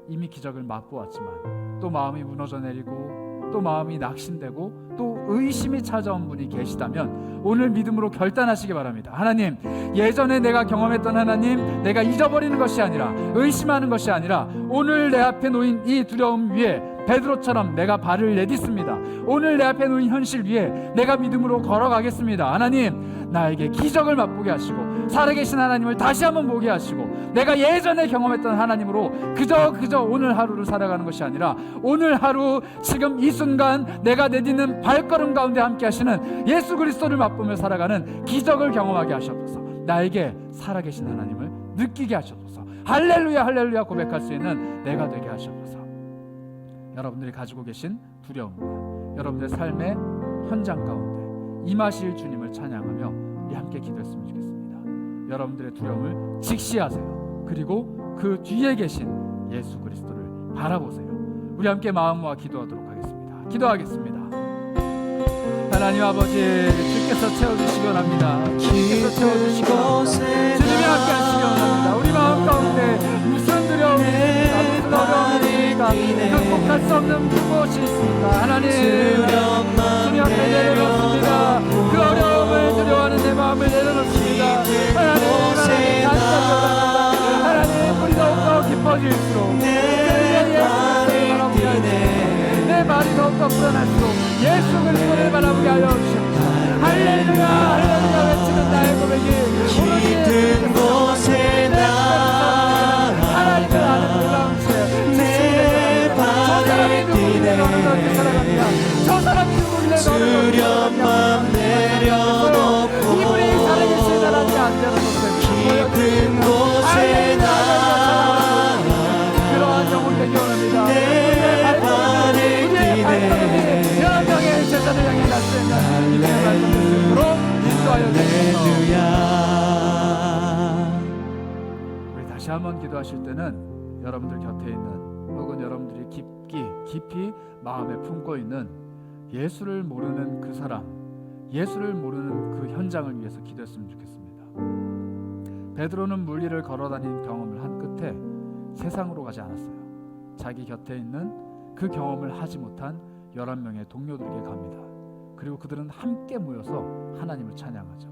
이미 기적을 맛보았지만 또 마음이 무너져 내리고 또 마음이 낙심되고 또 의심이 찾아온 분이 계시다면 오늘 믿음으로 결단하시기 바랍니다. 하나님, 예전에 내가 경험했던 하나님, 내가 잊어버리는 것이 아니라 의심하는 것이 아니라 오늘 내 앞에 놓인 이 두려움 위에 베드로처럼 내가 발을 내딛습니다. 오늘 내 앞에 놓인 현실 위에 내가 믿음으로 걸어가겠습니다. 하나님, 나에게 기적을 맛보게 하시고 살아계신 하나님을 다시 한번 보게 하시고 내가 예전에 경험했던 하나님으로 그저 오늘 하루를 살아가는 것이 아니라 오늘 하루 지금 이 순간 내가 내딛는 발걸음 가운데 함께 하시는 예수 그리스도를 맛보며 살아가는 기적을 경험하게 하시옵소서. 나에게 살아계신 하나님을 느끼게 하시옵소서. 할렐루야 고백할 수 있는 내가 되게 하시옵소서. 여러분들이 가지고 계신 두려움과 여러분들의 삶의 현장 가운데 임하실 주님을 찬양하며 우리 함께 기도했으면 좋겠습니다. 여러분들의 두려움을 직시하세요. 그리고 그 뒤에 계신 예수 그리스도를 바라보세요. 우리 함께 마음 모아 기도하도록 하겠습니다. 기도하겠습니다. 하나님 아버지, 주께서 채워주시기 원합니다. 주께서 채워주시기 원합니다. 주님이 함께 하시기 원합니다. 우리 마음 가운데 무슨 두려움이 무슨 어려움이 우리가 극복할 수 없는 무엇이 있습니까? 하나님 주님 앞에 내려놓습니다. 그 어려움을 두려워하는 내 마음을 내려놓습니다. 하나님 감사합니다. 하나님 우리 더욱더 기뻐질수록 내 말이 더욱더 불안할수록 예수 그리스도를 바라보게 하여 주십시오. 할렐루야 할렐루야 외치는 나의 고백이 깊은 곳에 하나님을 아는 놀라운 내 발을 뛰네 저 사람이 누구길래 수련만 내려놓고 이분이 살아계신 하나님의 안전한 깊은 곳에 그러한 영혼 되기 원합니다. 내 발을 뛰네 여러 명의 제자를 향해 갈 수 있는 믿음의 발걸음을 수 있도록 인도하여 주시옵소서. 우리 다시 한번 기도하실 때는 여러분들 곁에 있는 혹은 여러분들이 깊이 마음에 품고 있는 예수를 모르는 그 사람, 예수를 모르는 그 현장을 위해서 기도했으면 좋겠습니다. 베드로는 물 위를 걸어다닌 경험을 한 끝에 세상으로 가지 않았어요. 자기 곁에 있는 그 경험을 하지 못한 11명의 동료들에게 갑니다. 그리고 그들은 함께 모여서 하나님을 찬양하죠.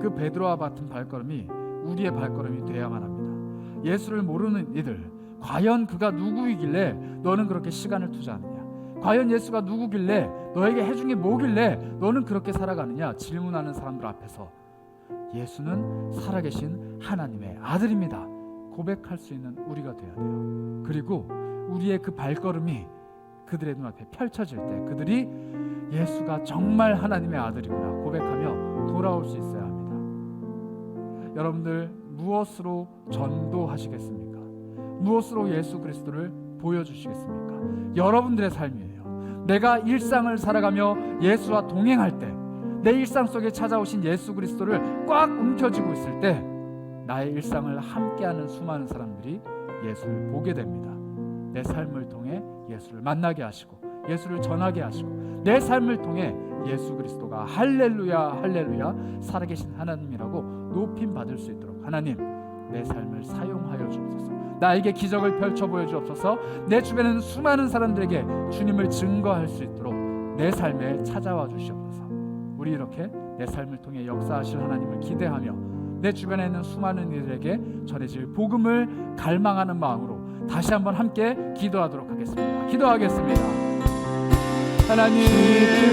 그 베드로와 같은 발걸음이 우리의 발걸음이 돼야만 합니다. 예수를 모르는 이들, 과연 그가 누구이길래 너는 그렇게 시간을 투자하느냐? 과연 예수가 누구길래 너에게 해준 게 뭐길래 너는 그렇게 살아가느냐? 질문하는 사람들 앞에서 예수는 살아계신 하나님의 아들입니다. 고백할 수 있는 우리가 돼야 돼요. 그리고 우리의 그 발걸음이 그들의 눈앞에 펼쳐질 때 그들이 예수가 정말 하나님의 아들이구나 고백하며 돌아올 수 있어야 합니다. 여러분들 무엇으로 전도하시겠습니까? 무엇으로 예수 그리스도를 보여주시겠습니까? 여러분들의 삶이에요. 내가 일상을 살아가며 예수와 동행할 때, 내 일상 속에 찾아오신 예수 그리스도를 꽉 움켜쥐고 있을 때 나의 일상을 함께하는 수많은 사람들이 예수를 보게 됩니다. 내 삶을 통해 예수를 만나게 하시고 예수를 전하게 하시고 내 삶을 통해 예수 그리스도가 할렐루야 할렐루야 살아계신 하나님이라고 높임 받을 수 있도록 하나님 내 삶을 사용하여 주옵소서. 나에게 기적을 펼쳐 보여 주옵소서. 내 주변에 있는 수많은 사람들에게 주님을 증거할 수 있도록 내 삶에 찾아와 주시옵소서. 우리 이렇게 내 삶을 통해 역사하실 하나님을 기대하며 내 주변에 있는 수많은 이들에게 전해질 복음을 갈망하는 마음으로 다시 한번 함께 기도하도록 하겠습니다. 기도하겠습니다. 하나님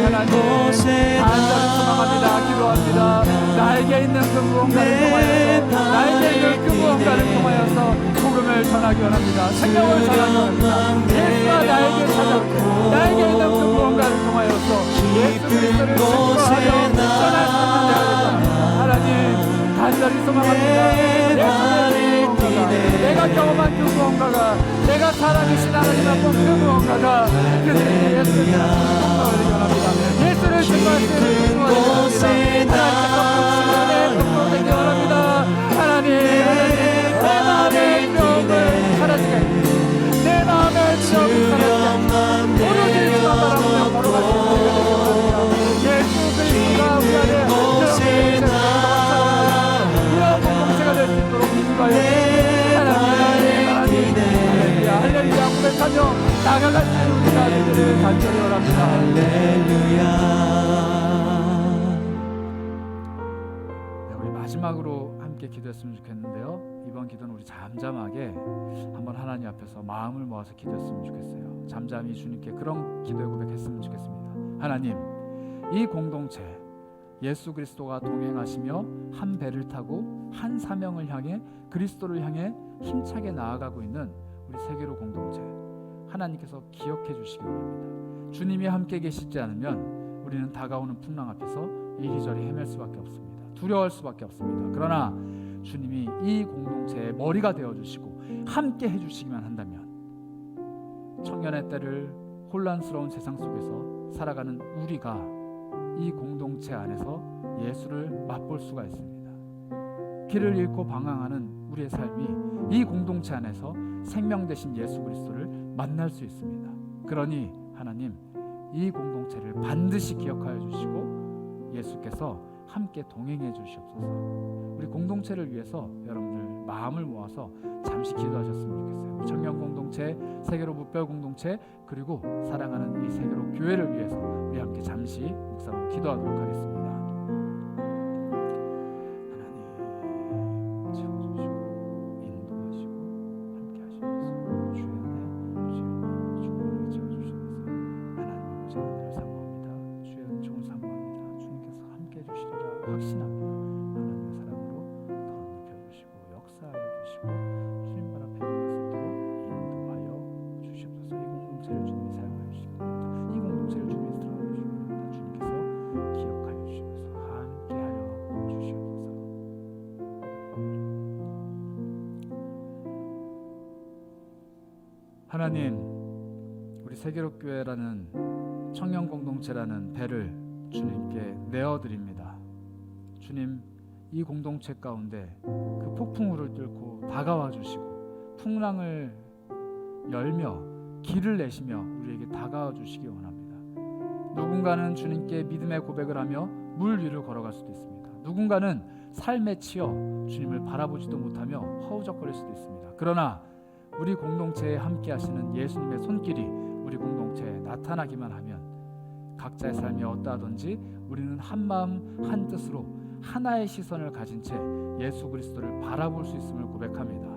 간절히 소망합니다. 기도합니다. 나에게 있는 그 무언가를 통하여서 나에게 있는 그 무언가를 통하여서 복음을 전하기 원합니다. 생명을 전하기 원합니다. 예수가 나에게 찾아오고 나에게 있는 그 무언가를 통하여서 예수 그리스도를 증거하여 전할 수 있는 자가 되기 원합니다. 하나님 간절히 소망합니다. 내 속에 있는 무언가가 내가 경험한 그 무언가가 내가 살아계신 하나님 앞에 그 무언가가 그들에게 예수를 증거하기 원합니다. 예수를 증거할 수 있는 원합니다. 하나님께서 복수만에 복도되기 원합니다. 하나님 내 마음의 두려움을 사라지게 해주시고 내 마음의 두려움을 사라지게 오로지 주만 바라보며 걸어가시는 우리가 되기 원합니다. 예수 그리스도가 우리 안에 이런 공동체가 될 수 있도록 인도하여 하나님 할렐루야 고백하며 나아갈 수 있는 우리가 되기를 간절히 원합니다. 네, 우리 마지막으로 함께 기도했으면 좋겠는데요. 이번 기도는 우리 잠잠하게 한번 하나님 앞에서 마음을 모아서 기도했으면 좋겠어요. 잠잠히 주님께 그런 기도의 고백했으면 좋겠습니다. 하나님 이 공동체 예수 그리스도가 동행하시며 한 배를 타고 한 사명을 향해 그리스도를 향해 힘차게 나아가고 있는 우리 세계로 공동체 하나님께서 기억해 주시기 바랍니다. 주님이 함께 계시지 않으면 우리는 다가오는 풍랑 앞에서 이리저리 헤맬 수밖에 없습니다. 두려워할 수밖에 없습니다. 그러나 주님이 이 공동체의 머리가 되어주시고 함께 해주시기만 한다면 청년의 때를 혼란스러운 세상 속에서 살아가는 우리가 이 공동체 안에서 예수를 맛볼 수가 있습니다. 길을 잃고 방황하는 우리의 삶이 이 공동체 안에서 생명 되신 예수 그리스도를 만날 수 있습니다. 그러니 하나님 이 공동체를 반드시 기억하여 주시고 예수께서 함께 동행해 주시옵소서. 우리 공동체를 위해서 여러분들 마음을 모아서 잠시 기도하셨으면 좋겠어요. 우리 청년 공동체, 세계로 무별 공동체, 그리고 사랑하는 이 세계로 교회를 위해서 우리 함께 잠시 묵상으로 기도하도록 하겠습니다. 하나님 채워주시고 인도하시고 함께 하시면서 주의 은혜, 주의 은혜 충만하게 채워주시면서 하나님의 보좌 은혜를 사모합니다. 주의 은총을 사모합니다. 주님께서 함께 해주시리라 확신합니다. 하나님의 사랑으로 더 높여주시고 역사하여 주시고 주님 발 앞에 있을 때로 인도하여 주시옵소서. 이 공동체를 주님이 사용하여 주십니다. 이 공동체를 주님이 사용하여 주십니다. 주님께서 기억하여 주시면서 함께하여 주시옵소서. 하나님, 우리 세계로교회라는 청년 공동체라는 배를 주님께 내어드립니다. 주님, 이 공동체 가운데 그 폭풍우를 뚫고 다가와 주시고 풍랑을 열며 길을 내시며 우리에게 다가와 주시기 원합니다. 누군가는 주님께 믿음의 고백을 하며 물 위를 걸어갈 수도 있습니다. 누군가는 삶에 치여 주님을 바라보지도 못하며 허우적거릴 수도 있습니다. 그러나 우리 공동체에 함께 하시는 예수님의 손길이 우리 공동체에 나타나기만 하면 각자의 삶이 어떠하든지 우리는 한 마음 한 뜻으로 하나의 시선을 가진 채 예수 그리스도를 바라볼 수 있음을 고백합니다.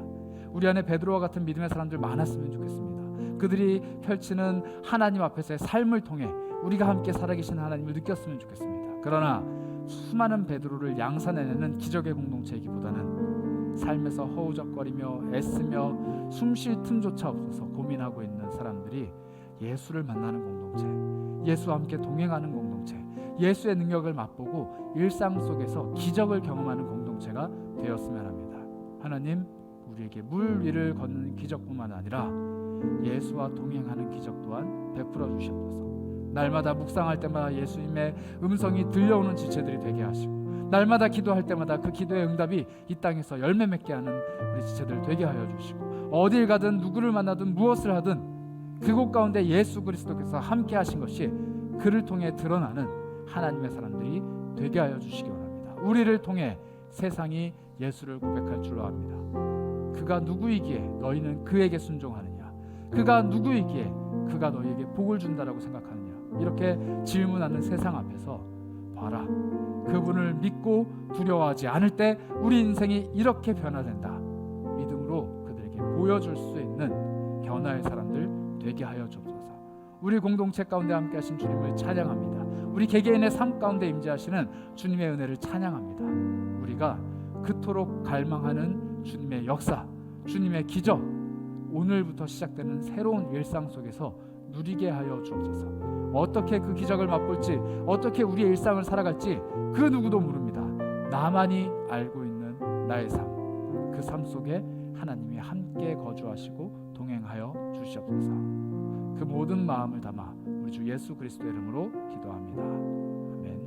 우리 안에 베드로와 같은 믿음의 사람들 많았으면 좋겠습니다. 그들이 펼치는 하나님 앞에서의 삶을 통해 우리가 함께 살아계신 하나님을 느꼈으면 좋겠습니다. 그러나 수많은 베드로를 양산해내는 기적의 공동체이기보다는 삶에서 허우적거리며 애쓰며 숨쉴 틈조차 없어서 고민하고 있는 사람들이 예수를 만나는 공동체, 예수와 함께 동행하는 공동체, 예수의 능력을 맛보고 일상 속에서 기적을 경험하는 공동체가 되었으면 합니다. 하나님, 우리에게 물 위를 걷는 기적뿐만 아니라 예수와 동행하는 기적 또한 베풀어 주시옵소서. 날마다 묵상할 때마다 예수님의 음성이 들려오는 지체들이 되게 하시고 날마다 기도할 때마다 그 기도의 응답이 이 땅에서 열매 맺게 하는 우리 지체들 되게 하여 주시고 어딜 가든 누구를 만나든 무엇을 하든 그곳 가운데 예수 그리스도께서 함께 하신 것이 그를 통해 드러나는 하나님의 사람들이 되게 하여 주시기 원합니다. 우리를 통해 세상이 예수를 고백할 줄로 압니다. 그가 누구이기에 너희는 그에게 순종하느냐? 그가 누구이기에 그가 너희에게 복을 준다라고 생각하느냐? 이렇게 질문하는 세상 앞에서 봐라, 그분을 믿고 두려워하지 않을 때 우리 인생이 이렇게 변화된다. 믿음으로 그들에게 보여줄 수 있는 변화의 사람들 되게 하여 주옵소서. 우리 공동체 가운데 함께 하신 주님을 찬양합니다. 우리 개개인의 삶 가운데 임재하시는 주님의 은혜를 찬양합니다. 우리가 그토록 갈망하는 주님의 역사, 주님의 기적, 오늘부터 시작되는 새로운 일상 속에서 누리게 하여 주옵소서. 어떻게 그 기적을 맛볼지, 어떻게 우리의 일상을 살아갈지 그 누구도 모릅니다. 나만이 알고 있는 나의 삶, 그 삶 속에 하나님이 함께 거주하시고 동행하여 주시옵소서. 그 모든 마음을 담아 우리 주 예수 그리스도의 이름으로 기도합니다. 아멘.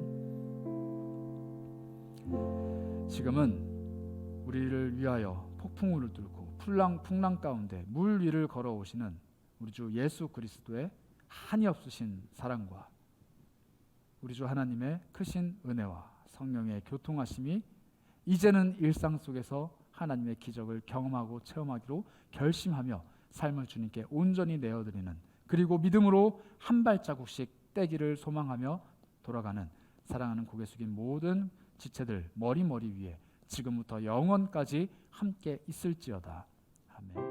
지금은 우리를 위하여 폭풍우를 뚫고 풍랑 가운데 물 위를 걸어오시는 우리 주 예수 그리스도의 한이 없으신 사랑과 우리 주 하나님의 크신 은혜와 성령의 교통하심이 이제는 일상 속에서 하나님의 기적을 경험하고 체험하기로 결심하며 삶을 주님께 온전히 내어드리는, 그리고 믿음으로 한 발자국씩 떼기를 소망하며 돌아가는 사랑하는 고개 숙인 모든 지체들 머리 위에 지금부터 영원까지 함께 있을지어다. 아멘.